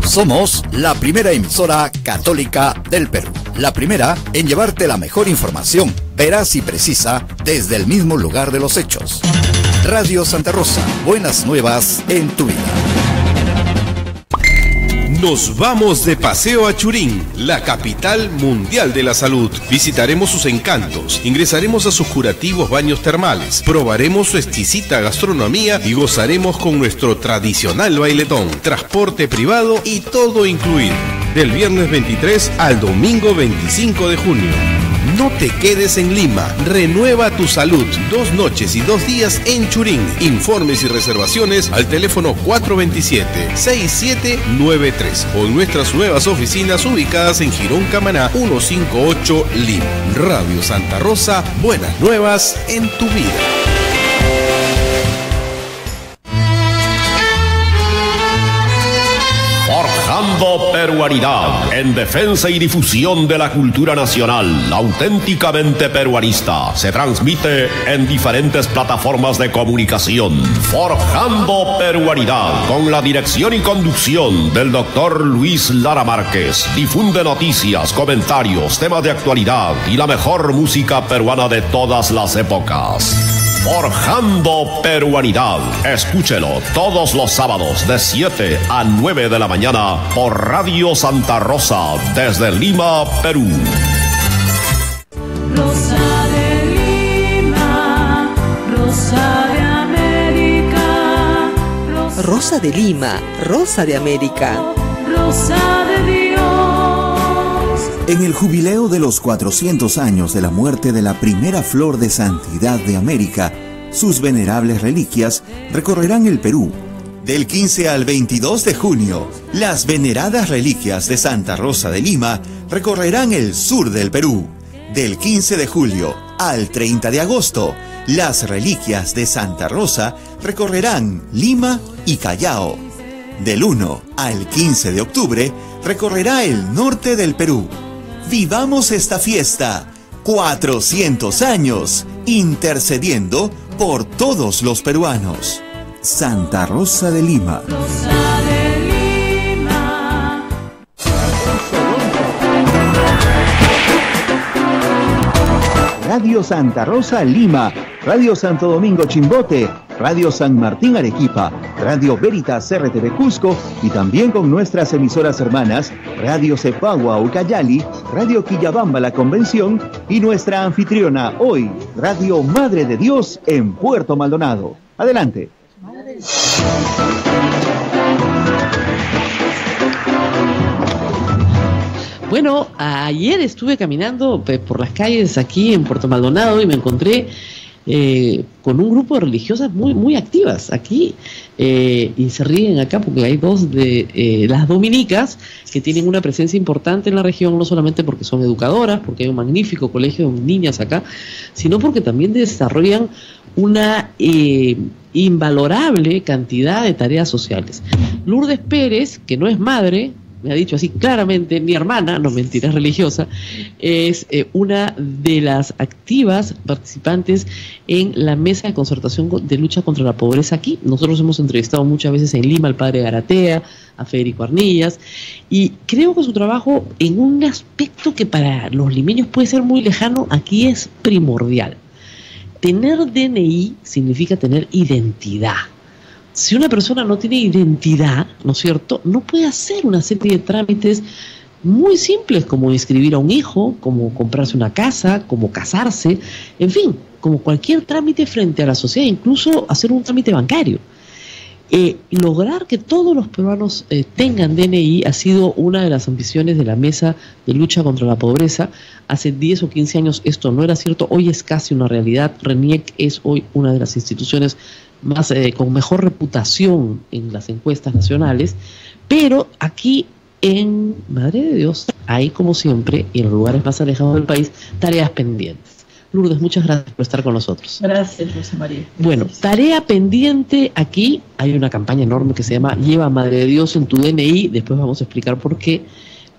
Somos la primera emisora católica del Perú. La primera en llevarte la mejor información, veraz y precisa, desde el mismo lugar de los hechos. Radio Santa Rosa, buenas nuevas en tu vida. Nos vamos de paseo a Churín, la capital mundial de la salud. Visitaremos sus encantos, ingresaremos a sus curativos baños termales, probaremos su exquisita gastronomía y gozaremos con nuestro tradicional bailetón, transporte privado y todo incluido. Del viernes 23 al domingo 25 de junio. No te quedes en Lima, renueva tu salud. 2 noches y 2 días en Churín. Informes y reservaciones al teléfono 427-6793 o en nuestras nuevas oficinas ubicadas en Girón Camaná 158 Lima. Radio Santa Rosa, buenas nuevas en tu vida. Forjando Peruanidad, en defensa y difusión de la cultura nacional, auténticamente peruanista. Se transmite en diferentes plataformas de comunicación. Forjando Peruanidad, con la dirección y conducción del doctor Luis Lara Márquez. Difunde noticias, comentarios, temas de actualidad y la mejor música peruana de todas las épocas. Forjando Peruanidad. Escúchelo todos los sábados de 7 a 9 de la mañana por Radio Santa Rosa desde Lima, Perú. Rosa de Lima, Rosa de América. Rosa de Lima, Rosa de América. Rosa de Dios. En el jubileo de los 400 años de la muerte de la primera flor de santidad de América, sus venerables reliquias recorrerán el Perú. Del 15 al 22 de junio, las veneradas reliquias de Santa Rosa de Lima recorrerán el sur del Perú. Del 15 de julio al 30 de agosto, las reliquias de Santa Rosa recorrerán Lima y Callao. Del 1 al 15 de octubre, recorrerá el norte del Perú. Vivamos esta fiesta, 400 años, intercediendo por todos los peruanos. Santa Rosa de Lima. Rosa de Lima. Radio Santa Rosa Lima, Radio Santo Domingo Chimbote, Radio San Martín Arequipa, Radio Veritas RTV Cusco y también con nuestras emisoras hermanas Radio Cepagua Ucayali, Radio Quillabamba La Convención y nuestra anfitriona hoy, Radio Madre de Dios en Puerto Maldonado. Adelante. Bueno, ayer estuve caminando por las calles aquí en Puerto Maldonado y me encontré con un grupo de religiosas muy activas aquí, y se ríen acá porque hay dos de las dominicas que tienen una presencia importante en la región, no solamente porque son educadoras, porque hay un magnífico colegio de niñas acá, sino porque también desarrollan una invalorable cantidad de tareas sociales. Lourdes Pérez, que no es madre, me ha dicho así claramente, mi hermana, no mentira, es religiosa, es una de las activas participantes en la mesa de concertación de lucha contra la pobreza aquí. Nosotros hemos entrevistado muchas veces en Lima al padre Garatea, a Federico Arnillas, y creo que su trabajo en un aspecto que para los limeños puede ser muy lejano, aquí es primordial. Tener DNI significa tener identidad. Si una persona no tiene identidad, ¿no es cierto?, no puede hacer una serie de trámites muy simples como inscribir a un hijo, como comprarse una casa, como casarse, en fin, como cualquier trámite frente a la sociedad, incluso hacer un trámite bancario. Lograr que todos los peruanos tengan DNI ha sido una de las ambiciones de la Mesa de Lucha contra la Pobreza. Hace 10 o 15 años esto no era cierto, hoy es casi una realidad. RENIEC es hoy una de las instituciones más con mejor reputación en las encuestas nacionales, pero aquí en Madre de Dios hay, como siempre, y en los lugares más alejados del país, tareas pendientes. Lourdes, muchas gracias por estar con nosotros. Gracias, Rosa María. Bueno, tarea pendiente aquí, hay una campaña enorme que se llama Lleva Madre de Dios en tu DNI, después vamos a explicar por qué,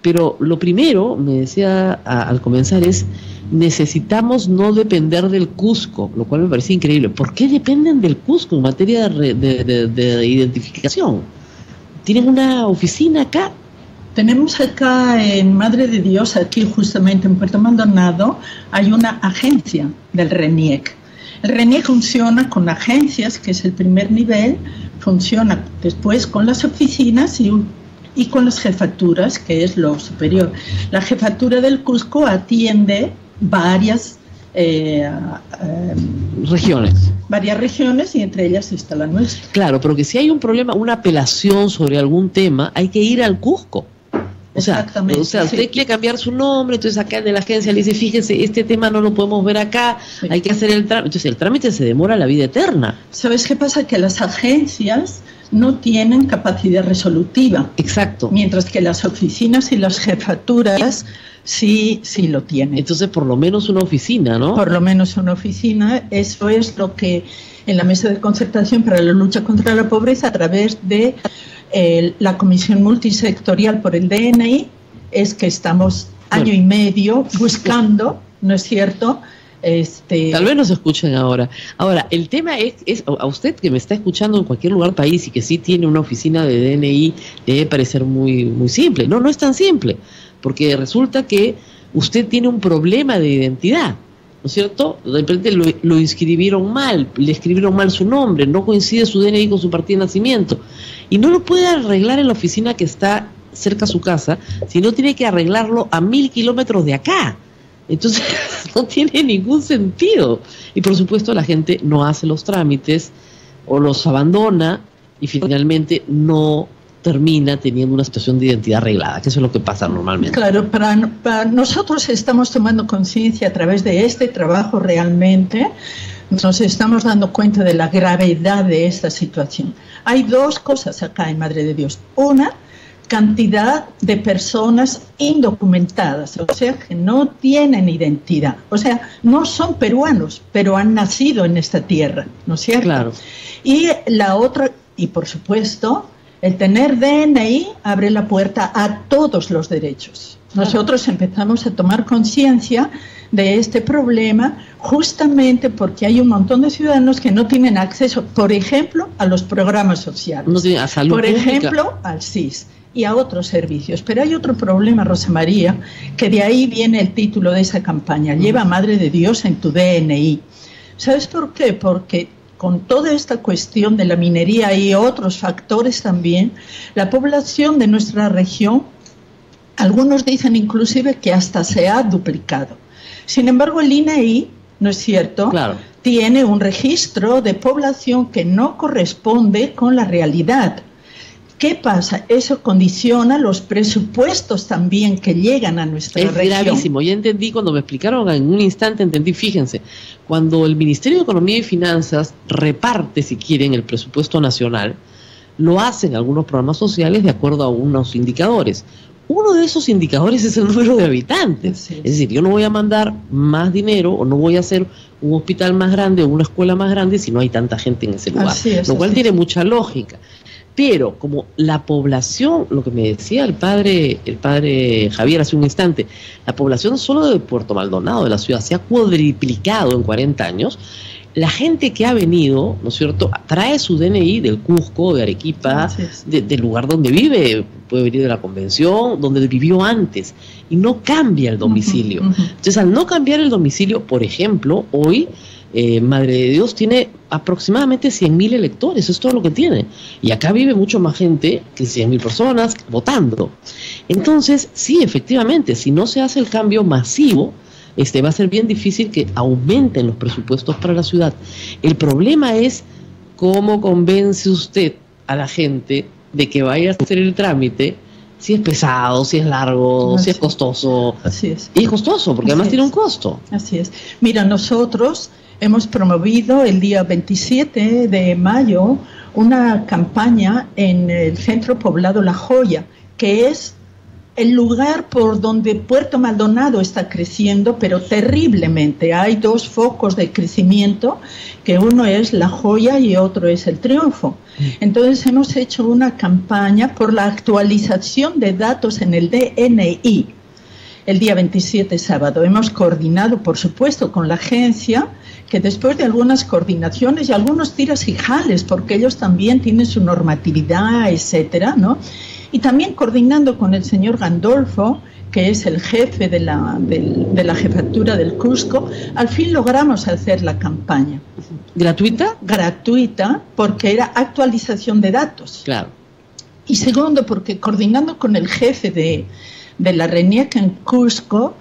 pero lo primero, me decía al comenzar, es necesitamos no depender del Cusco, lo cual me parece increíble. ¿Por qué dependen del Cusco en materia de identificación? ¿Tienen una oficina acá? Tenemos acá en Madre de Dios, aquí justamente en Puerto Maldonado, hay una agencia del RENIEC. El RENIEC funciona con agencias, que es el primer nivel, funciona después con las oficinas y con las jefaturas, que es lo superior. La jefatura del Cusco atiende varias regiones. Varias regiones y entre ellas está la nuestra. Claro, pero que si hay un problema, una apelación sobre algún tema, hay que ir al Cusco. O sea, usted quiere cambiar su nombre, entonces acá de la agencia le dice, fíjese, este tema no lo podemos ver acá, hay que hacer el trámite. Entonces el trámite se demora la vida eterna. ¿Sabes qué pasa? Que las agencias no tienen capacidad resolutiva. Exacto. Mientras que las oficinas y las jefaturas sí lo tienen. Entonces por lo menos una oficina, ¿no? Por lo menos una oficina. Eso es lo que en la Mesa de Concertación para la Lucha contra la Pobreza, a través de la Comisión Multisectorial por el DNI, es que estamos año y medio buscando, ¿no es cierto? Tal vez nos escuchen ahora. Ahora, el tema es a usted que me está escuchando en cualquier lugar del país y que sí tiene una oficina de DNI, debe parecer muy, muy simple. No, no es tan simple, porque resulta que usted tiene un problema de identidad, ¿no es cierto? De repente lo inscribieron mal, le escribieron mal su nombre, no coincide su DNI con su partida de nacimiento, y no lo puede arreglar en la oficina que está cerca a su casa, sino tiene que arreglarlo a 1000 kilómetros de acá. Entonces no tiene ningún sentido. Y por supuesto la gente no hace los trámites o los abandona y finalmente no termina teniendo una situación de identidad arreglada, que eso es lo que pasa normalmente. Claro, para nosotros estamos tomando conciencia a través de este trabajo realmente, nos estamos dando cuenta de la gravedad de esta situación. Hay dos cosas acá en Madre de Dios. Una, cantidad de personas indocumentadas, o sea, que no tienen identidad, o sea, no son peruanos, pero han nacido en esta tierra, ¿no es cierto? Claro. Y la otra, y por supuesto, el tener DNI abre la puerta a todos los derechos. Nosotros empezamos a tomar conciencia de este problema justamente porque hay un montón de ciudadanos que no tienen acceso, por ejemplo, a los programas sociales, no tienen a salud por pública. ejemplo, al SIS y a otros servicios. Pero hay otro problema, Rosa María, que de ahí viene el título de esa campaña, Lleva Madre de Dios en tu DNI. ¿Sabes por qué? Porque con toda esta cuestión de la minería y otros factores también, la población de nuestra región, algunos dicen inclusive que hasta se ha duplicado. Sin embargo, el INEI, ¿no es cierto?, claro, tiene un registro de población que no corresponde con la realidad. ¿Qué pasa? Eso condiciona los presupuestos también que llegan a nuestra región. Es gravísimo. Ya entendí, cuando me explicaron en un instante, entendí, fíjense, cuando el Ministerio de Economía y Finanzas reparte, si quieren, el presupuesto nacional, lo hacen algunos programas sociales de acuerdo a unos indicadores. Uno de esos indicadores es el número de habitantes. Es decir, yo no voy a mandar más dinero o no voy a hacer un hospital más grande o una escuela más grande si no hay tanta gente en ese lugar. Lo cual tiene mucha lógica. Pero como la población, lo que me decía el padre Javier hace un instante, la población solo de Puerto Maldonado, de la ciudad, se ha cuadriplicado en 40 años. La gente que ha venido, ¿no es cierto?, trae su DNI del Cusco, de Arequipa, del lugar donde vive, puede venir de la Convención, donde vivió antes, y no cambia el domicilio. Entonces, al no cambiar el domicilio, por ejemplo, hoy Madre de Dios tiene aproximadamente 100.000 electores, es todo lo que tiene. Y acá vive mucho más gente que 100.000 personas votando. Entonces, sí, efectivamente, si no se hace el cambio masivo, va a ser bien difícil que aumenten los presupuestos para la ciudad. El problema es cómo convence usted a la gente de que vaya a hacer el trámite, si es pesado, si es largo, si es costoso. Así es. Y es costoso, porque además tiene un costo. Así es. Mira, nosotros hemos promovido el día 27 de mayo una campaña en el centro poblado La Joya, que es el lugar por donde Puerto Maldonado está creciendo, pero terriblemente. Hay dos focos de crecimiento, que uno es La Joya y otro es el Triunfo. Entonces hemos hecho una campaña por la actualización de datos en el DNI. El día 27 sábado hemos coordinado, por supuesto, con la agencia, que después de algunas coordinaciones y algunos tiras y jales, porque ellos también tienen su normatividad, etcétera, ¿no? Y también coordinando con el señor Gandolfo, que es el jefe de la jefatura del Cusco, al fin logramos hacer la campaña. ¿Gratuita? Gratuita, porque era actualización de datos. Claro. Y segundo, porque coordinando con el jefe de la RENIEC en Cusco,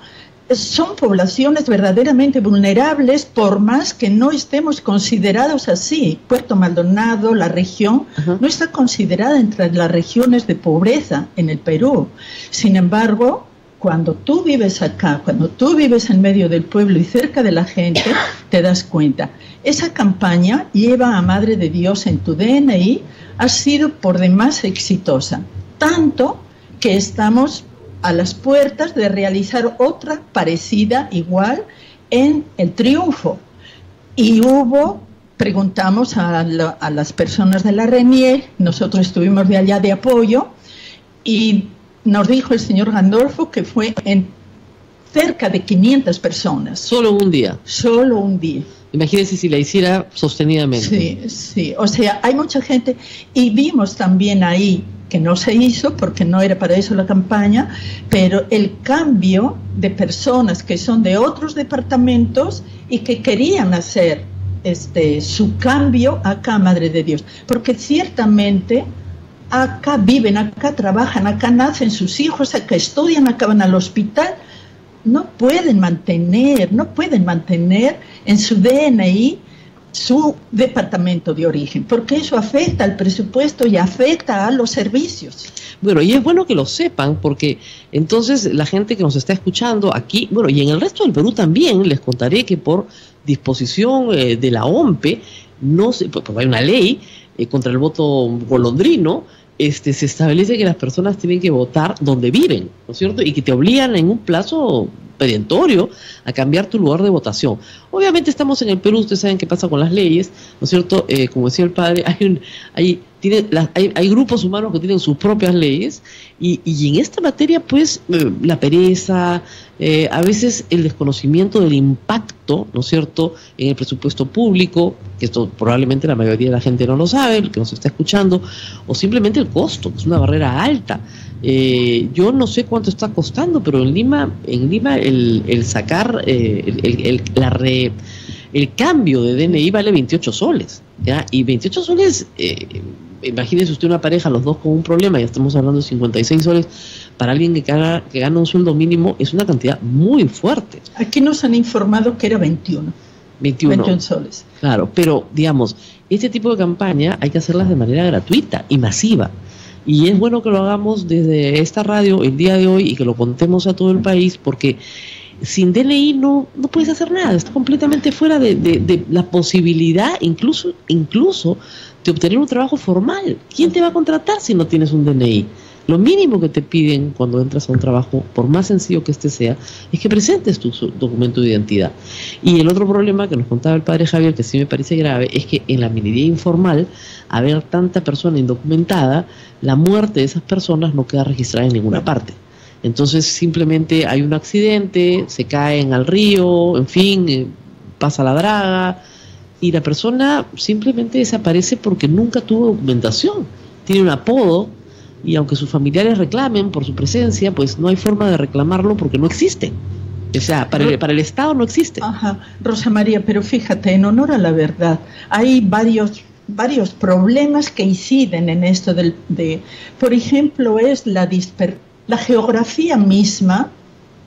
son poblaciones verdaderamente vulnerables, por más que no estemos considerados así. Puerto Maldonado, la región, no está considerada entre las regiones de pobreza en el Perú. Sin embargo, cuando tú vives acá, cuando tú vives en medio del pueblo y cerca de la gente, te das cuenta. Esa campaña, Lleva a Madre de Dios en tu DNI, ha sido por demás exitosa. Tanto que estamos a las puertas de realizar otra parecida, igual, en el Triunfo. Y hubo preguntamos a las personas de la RENIEC, nosotros estuvimos de allá de apoyo, y nos dijo el señor Gandolfo que fue en cerca de 500 personas. Solo un día. Solo un día. Imagínense si la hiciera sostenidamente. Sí, sí, o sea, hay mucha gente, y vimos también ahí que no se hizo porque no era para eso la campaña, pero el cambio de personas que son de otros departamentos y que querían hacer su cambio acá, Madre de Dios, porque ciertamente acá viven, acá trabajan, acá nacen sus hijos, acá estudian, acá van al hospital, no pueden mantener en su DNI su departamento de origen, porque eso afecta al presupuesto y afecta a los servicios. Bueno, y es bueno que lo sepan, porque entonces la gente que nos está escuchando aquí, bueno, y en el resto del Perú también, les contaré que por disposición de la OMPE, pues hay una ley contra el voto golondrino, se establece que las personas tienen que votar donde viven, ¿no es cierto? Y que te obligan en un plazo perentorio a cambiar tu lugar de votación. Obviamente estamos en el Perú, ustedes saben qué pasa con las leyes, ¿no es cierto? Como decía el padre, hay grupos humanos que tienen sus propias leyes y en esta materia, pues, la pereza, a veces el desconocimiento del impacto, ¿no es cierto?, en el presupuesto público, que esto probablemente la mayoría de la gente no lo sabe, el que nos está escuchando, o simplemente el costo, que es una barrera alta. Yo no sé cuánto está costando, pero en Lima el sacar el cambio de DNI vale 28 soles, ¿ya? Y 28 soles, imagínese usted una pareja, los dos con un problema, ya estamos hablando de 56 soles, para alguien que gana un sueldo mínimo, es una cantidad muy fuerte. Aquí nos han informado que era 21 soles. Claro, pero digamos, este tipo de campaña hay que hacerlas de manera gratuita y masiva. Y es bueno que lo hagamos desde esta radio el día de hoy y que lo contemos a todo el país, porque sin DNI no puedes hacer nada, está completamente fuera de la posibilidad incluso de obtener un trabajo formal. ¿Quién te va a contratar si no tienes un DNI? Lo mínimo que te piden cuando entras a un trabajo, por más sencillo que este sea, es que presentes tu documento de identidad. Y el otro problema que nos contaba el padre Javier, que sí me parece grave, es que en la minería informal, haber tanta persona indocumentada, la muerte de esas personas no queda registrada en ninguna parte. Entonces simplemente hay un accidente, se caen al río, en fin, pasa la draga, y la persona simplemente desaparece porque nunca tuvo documentación, tiene un apodo, y aunque sus familiares reclamen por su presencia, pues no hay forma de reclamarlo porque no existe. O sea, para el Estado no existe. Ajá, Rosa María, pero fíjate, en honor a la verdad, hay varios problemas que inciden en esto por ejemplo, es la geografía misma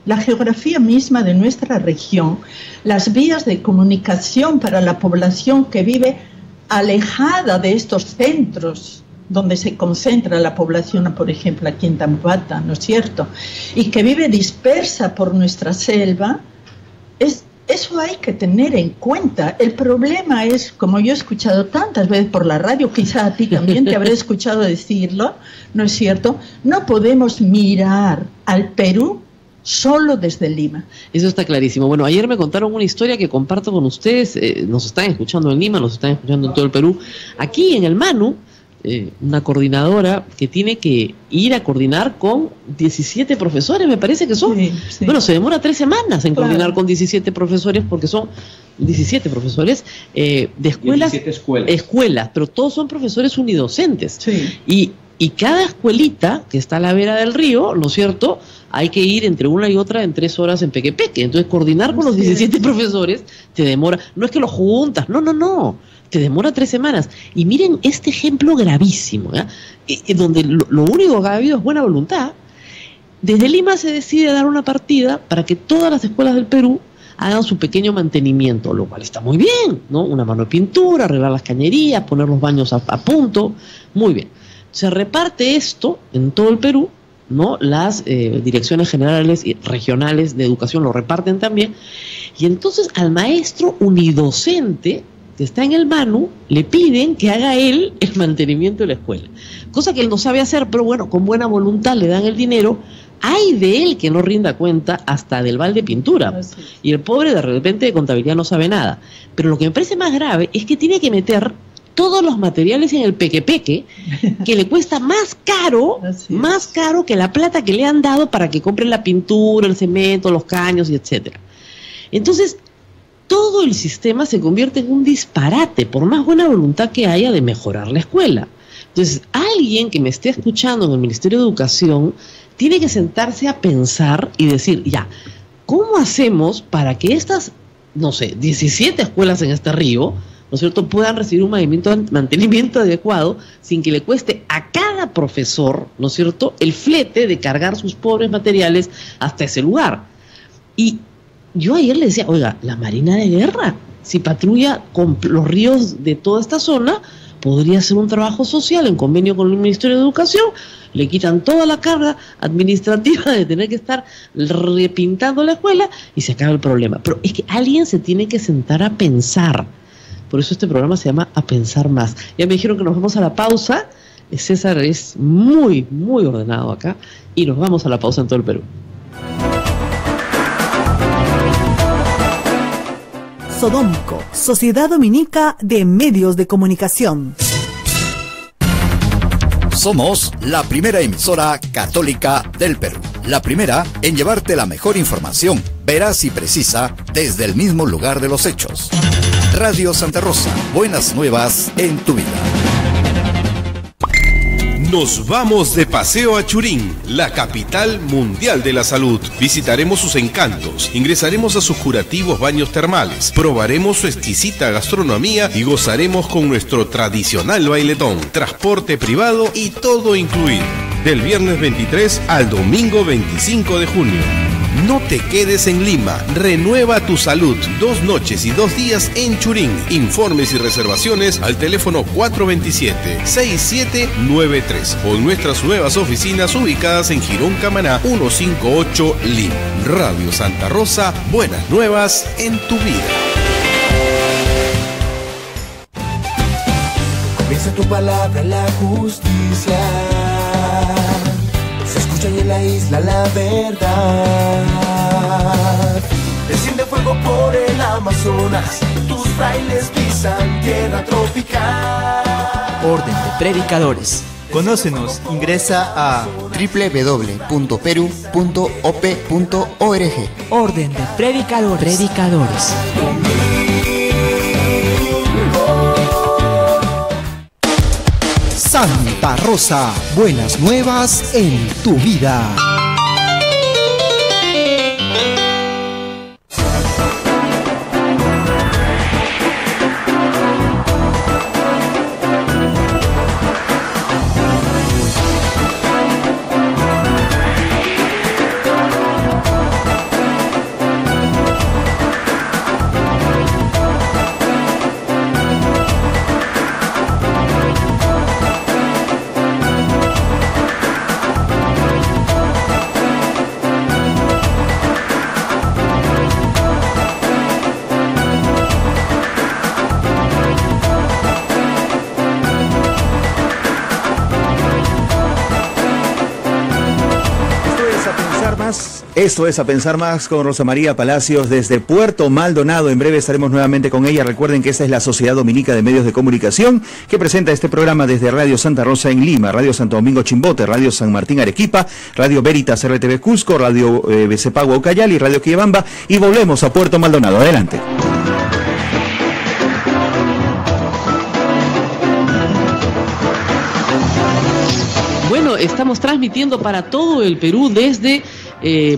de nuestra región, las vías de comunicación para la población que vive alejada de estos centros donde se concentra la población, por ejemplo, aquí en Tampata, ¿no es cierto? Y que vive dispersa por nuestra selva, eso hay que tener en cuenta. El problema es, como yo he escuchado tantas veces por la radio, quizá a ti también te habré escuchado decirlo, ¿no es cierto? No podemos mirar al Perú solo desde Lima. Eso está clarísimo. Bueno, ayer me contaron una historia que comparto con ustedes. Nos están escuchando en Lima, nos están escuchando en todo el Perú. Aquí en el Manu, una coordinadora que tiene que ir a coordinar con 17 profesores, me parece que son. Sí. Bueno, se demora 3 semanas en coordinar con 17 profesores, porque son 17 profesores de escuelas, 17 escuelas, pero todos son profesores unidocentes. Sí. Y cada escuelita que está a la vera del río, ¿no es cierto?, hay que ir entre una y otra en 3 horas en Pequepeque. Entonces, coordinar con los 17 profesores te demora. No es que los juntas, no. Te demora 3 semanas. Y miren este ejemplo gravísimo, donde lo único que ha habido es buena voluntad. Desde Lima se decide dar una partida para que todas las escuelas del Perú hagan su pequeño mantenimiento, lo cual está muy bien, ¿no? Una mano de pintura, arreglar las cañerías, poner los baños a punto, muy bien. Se reparte esto en todo el Perú, ¿no? Las direcciones generales y regionales de educación lo reparten también, y entonces al maestro unidocente que está en el Manu le piden que haga él el mantenimiento de la escuela, cosa que él no sabe hacer, pero bueno, con buena voluntad le dan el dinero hay de él que no rinda cuenta hasta del balde de pintura. Y el pobre de repente de contabilidad no sabe nada. Pero lo que me parece más grave es que tiene que meter todos los materiales en el peque-peque, que le cuesta más caro que la plata que le han dado para que compre la pintura, el cemento, los caños y etcétera. Entonces, todo el sistema se convierte en un disparate, por más buena voluntad que haya de mejorar la escuela. Entonces, alguien que me esté escuchando en el Ministerio de Educación tiene que sentarse a pensar y decir, ya, ¿cómo hacemos para que estas, 17 escuelas en este río, ¿no es cierto?, puedan recibir un mantenimiento adecuado sin que le cueste a cada profesor, ¿no es cierto?, el flete de cargar sus pobres materiales hasta ese lugar? Y yo ayer le decía, oiga, la Marina de Guerra, si patrulla con los ríos de toda esta zona, podría hacer un trabajo social en convenio con el Ministerio de Educación, le quitan toda la carga administrativa de tener que estar repintando la escuela y se acaba el problema. Pero es que alguien se tiene que sentar a pensar. Por eso este programa se llama A Pensar Más. Ya me dijeron que nos vamos a la pausa. César es muy, muy ordenado acá. Y nos vamos a la pausa en todo el Perú. Sodomco, Sociedad Dominica de Medios de Comunicación. Somos la primera emisora católica del Perú. La primera en llevarte la mejor información, veraz y precisa, desde el mismo lugar de los hechos. Radio Santa Rosa, buenas nuevas en tu vida. Nos vamos de paseo a Churín, la capital mundial de la salud. Visitaremos sus encantos, ingresaremos a sus curativos baños termales, probaremos su exquisita gastronomía y gozaremos con nuestro tradicional bailetón, transporte privado y todo incluido. Del viernes 23 al domingo 25 de junio. No te quedes en Lima, renueva tu salud. 2 noches y 2 días en Churín. Informes y reservaciones al teléfono 427-6793 o en nuestras nuevas oficinas ubicadas en Girón Camaná 158 Lima. Radio Santa Rosa, buenas nuevas en tu vida. Comienza tu palabra la justicia. Se escucha en la isla la verdad. Desciende fuego por el Amazonas. Tus frailes pisan tierra tropical. Orden de Predicadores. Conócenos, ingresa a www.peru.op.org. Orden de Predicadores. Santa Rosa, buenas nuevas en tu vida. Esto es A Pensar Más con Rosa María Palacios desde Puerto Maldonado. En breve estaremos nuevamente con ella. Recuerden que esta es la Sociedad Dominica de Medios de Comunicación que presenta este programa desde Radio Santa Rosa en Lima, Radio Santo Domingo Chimbote, Radio San Martín Arequipa, Radio Veritas RTV Cusco, Radio Cepagua Ucayali, Radio Quillabamba, y volvemos a Puerto Maldonado. Adelante. Bueno, estamos transmitiendo para todo el Perú desde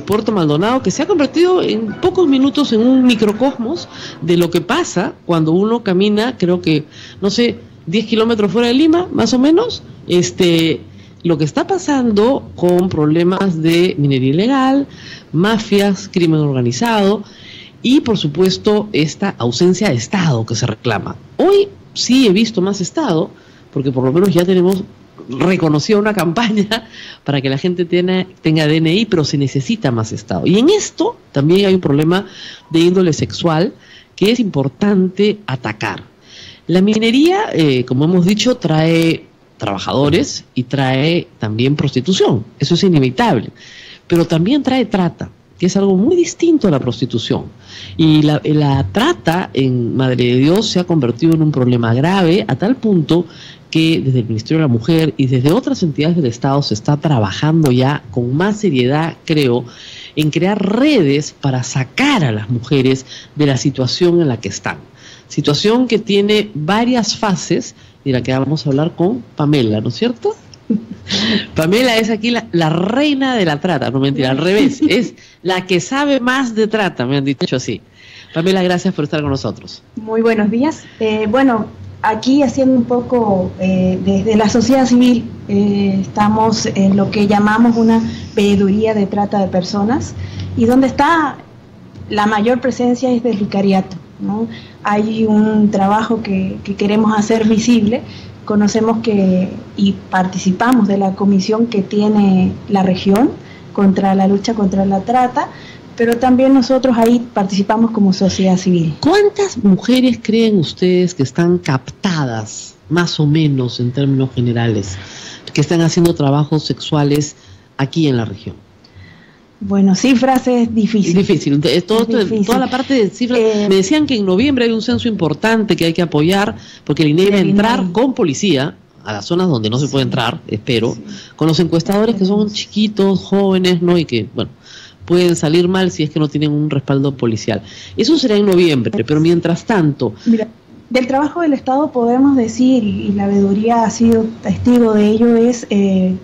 Puerto Maldonado, que se ha convertido en pocos minutos en un microcosmos de lo que pasa cuando uno camina, creo que, 10 kilómetros fuera de Lima, más o menos, lo que está pasando con problemas de minería ilegal, mafias, crimen organizado y, por supuesto, esta ausencia de Estado que se reclama. Hoy sí he visto más Estado, porque por lo menos ya tenemos reconocida una campaña para que la gente tenga DNI, pero se necesita más Estado. Y en esto también hay un problema de índole sexual que es importante atacar. La minería, como hemos dicho, trae trabajadores y trae también prostitución. Eso es inevitable. pero también trae trata, que es algo muy distinto a la prostitución. Y la trata en Madre de Dios se ha convertido en un problema grave a tal punto que desde el Ministerio de la Mujer y desde otras entidades del Estado se está trabajando ya con más seriedad, creo, en crear redes para sacar a las mujeres de la situación en la que están. Situación que tiene varias fases, de la que vamos a hablar con Pamela, ¿no es cierto? Pamela es aquí la reina de la trata, no mentira, al revés, es la que sabe más de trata, me han dicho así. Pamela, gracias por estar con nosotros. Muy buenos días. Bueno, aquí haciendo un poco desde la sociedad civil, estamos en lo que llamamos una veeduría de trata de personas, y donde está la mayor presencia es del vicariato, ¿no? Hay un trabajo que queremos hacer visible. Conocemos y participamos de la comisión que tiene la región contra la lucha contra la trata, pero también nosotros ahí participamos como sociedad civil. ¿Cuántas mujeres creen ustedes que están captadas, más o menos en términos generales, que están haciendo trabajos sexuales aquí en la región? Bueno, cifras es difícil. Difícil. Toda la parte de cifras. Me decían que en noviembre hay un censo importante que hay que apoyar, porque el INEI va a entrar con policía a las zonas donde no se puede entrar, espero, con los encuestadores que son chiquitos, jóvenes, ¿no? Y que, bueno, pueden salir mal si es que no tienen un respaldo policial. Eso será en noviembre, pero mientras tanto... Mira, del trabajo del Estado podemos decir, y la veeduría ha sido testigo de ello, es que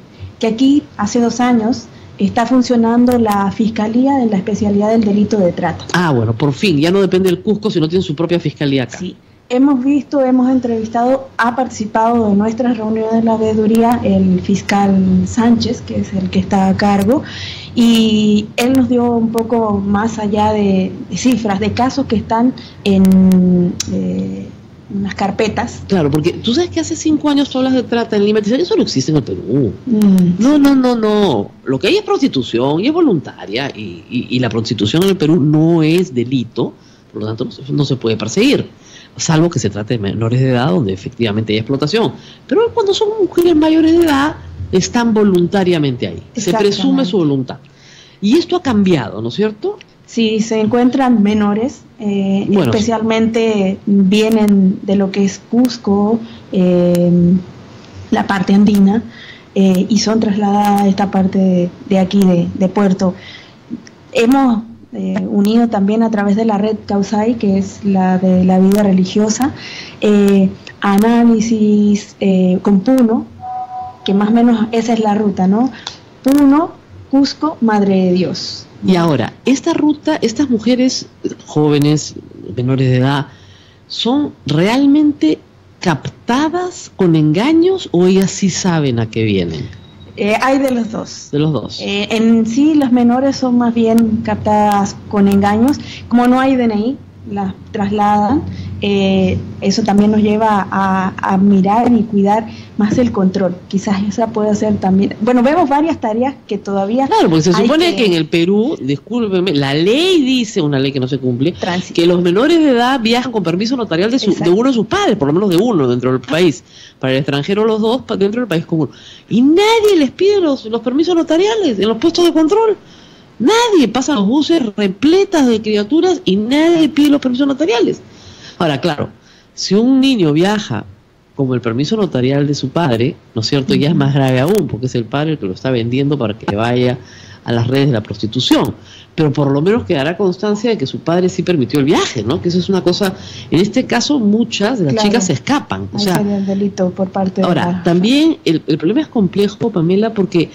aquí, hace 2 años, está funcionando la Fiscalía en la especialidad del delito de trata. Ah, bueno, por fin, ya no depende del Cusco, sino tiene su propia fiscalía acá. Sí, hemos visto, hemos entrevistado, ha participado de nuestras reuniones de la veeduría el fiscal Sánchez, que es el que está a cargo, y él nos dio un poco más allá de cifras, de casos que están en unas carpetas. Claro, porque tú sabes que hace 5 años tú hablas de trata en Lima, eso no existe en el Perú. No. Lo que hay es prostitución y es voluntaria, y la prostitución en el Perú no es delito, por lo tanto no se puede perseguir, salvo que se trate de menores de edad donde efectivamente hay explotación. Pero cuando son mujeres mayores de edad, están voluntariamente ahí, se presume su voluntad. Y esto ha cambiado, ¿no es cierto? Sí, se encuentran menores, especialmente vienen de lo que es Cusco, la parte andina, y son trasladadas a esta parte de aquí, de Puerto. Hemos unido también a través de la red Causay, que es la de la vida religiosa, análisis con Puno, que más o menos esa es la ruta, ¿no? Puno, Cusco, Madre de Dios. Y ahora, esta ruta, estas mujeres jóvenes, menores de edad, ¿son realmente captadas con engaños o ellas sí saben a qué vienen? Hay de los dos. De los dos. En sí, las menores son más bien captadas con engaños. Como no hay DNI, las trasladan. Eso también nos lleva a mirar y cuidar más el control. Quizás esa puede ser también... Bueno, vemos varias tareas que todavía... Claro, porque se supone que en el Perú, discúlpeme, la ley dice, una ley que no se cumple, que los menores de edad viajan con permiso notarial de uno de sus padres, por lo menos de uno dentro del país. Para el extranjero los dos, dentro del país común. Y nadie les pide los permisos notariales en los puestos de control. Nadie, pasan los buses repletas de criaturas y nadie pide los permisos notariales. Ahora, claro, si un niño viaja como el permiso notarial de su padre, ¿no es cierto?, ya es más grave aún, porque es el padre el que lo está vendiendo para que vaya a las redes de la prostitución. Pero por lo menos quedará constancia de que su padre sí permitió el viaje, ¿no? Que eso es una cosa... En este caso, muchas de las chicas se escapan. O sea, el delito por parte ahora, también el problema es complejo, Pamela, porque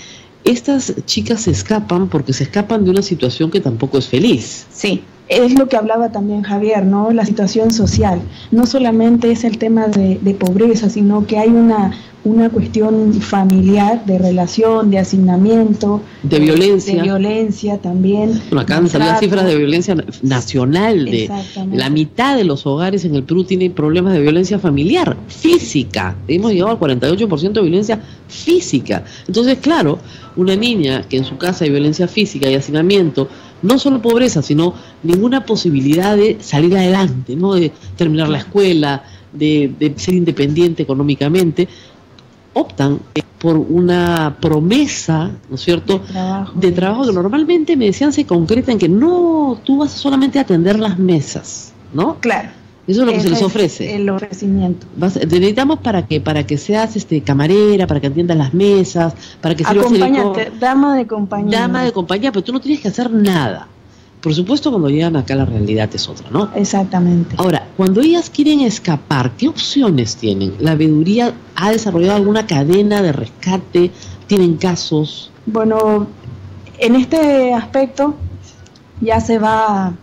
estas chicas se escapan porque se escapan de una situación que tampoco es feliz. Sí. Es lo que hablaba también Javier, ¿no? La situación social. No solamente es el tema de pobreza, sino que hay una cuestión familiar, de relación, de asignamiento. De violencia. De violencia también. Bueno, acá han salido cifras de violencia nacional. La mitad de los hogares en el Perú tienen problemas de violencia familiar, física. Hemos llegado al 48% de violencia física. Entonces, claro, una niña que en su casa hay violencia física y hacinamiento, no solo pobreza, sino ninguna posibilidad de salir adelante, ¿no? De terminar la escuela, de ser independiente económicamente, optan por una promesa, ¿no es cierto?, de trabajo que normalmente, me decían, se concreta en que no, tú vas solamente a atender las mesas, ¿no? Claro. Eso es lo que se les ofrece. El ofrecimiento. Te necesitamos para que seas camarera, para que atiendas las mesas, para que sirvas acompañante, dama de compañía. Dama de compañía, pero tú no tienes que hacer nada. Por supuesto, cuando llegan acá la realidad es otra, ¿no? Exactamente. Ahora, cuando ellas quieren escapar, ¿qué opciones tienen? ¿La veeduría ha desarrollado alguna cadena de rescate? ¿Tienen casos? Bueno, en este aspecto ya se va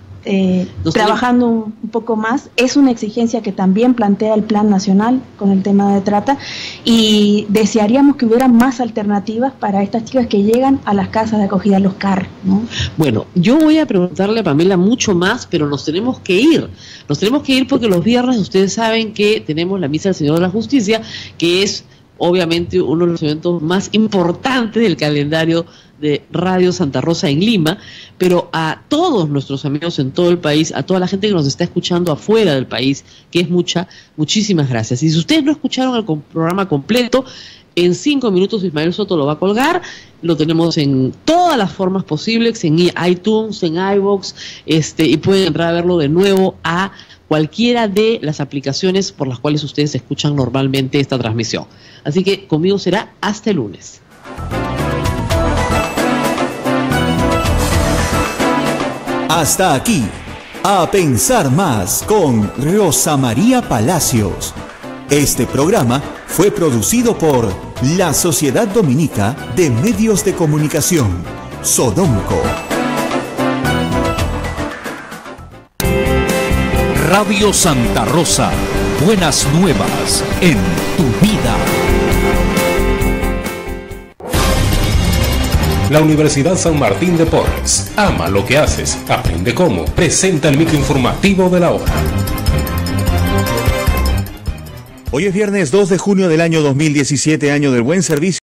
trabajando un poco más. Es una exigencia que también plantea el Plan Nacional con el tema de trata, y desearíamos que hubiera más alternativas para estas chicas que llegan a las casas de acogida, los CAR, ¿no? Bueno, yo voy a preguntarle a Pamela mucho más, pero nos tenemos que ir. Nos tenemos que ir porque los viernes ustedes saben que tenemos la Misa del Señor de la Justicia, que es obviamente uno de los eventos más importantes del calendario de Radio Santa Rosa en Lima, pero a todos nuestros amigos en todo el país, a toda la gente que nos está escuchando afuera del país, que es muchísimas gracias. Y si ustedes no escucharon el programa completo, en 5 minutos Ismael Soto lo va a colgar. Lo tenemos en todas las formas posibles, en iTunes, en iVoox, y pueden entrar a verlo de nuevo a cualquiera de las aplicaciones por las cuales ustedes escuchan normalmente esta transmisión. Así que conmigo será hasta el lunes. Hasta aquí, A Pensar Más con Rosa María Palacios. Este programa fue producido por la Sociedad Dominica de Medios de Comunicación, Sodomco. Radio Santa Rosa, buenas nuevas en tu vida. La Universidad San Martín de Porres. Ama lo que haces, aprende cómo. Presenta el microinformativo de la hora. Hoy es viernes 2 de junio del año 2017, año del buen servicio.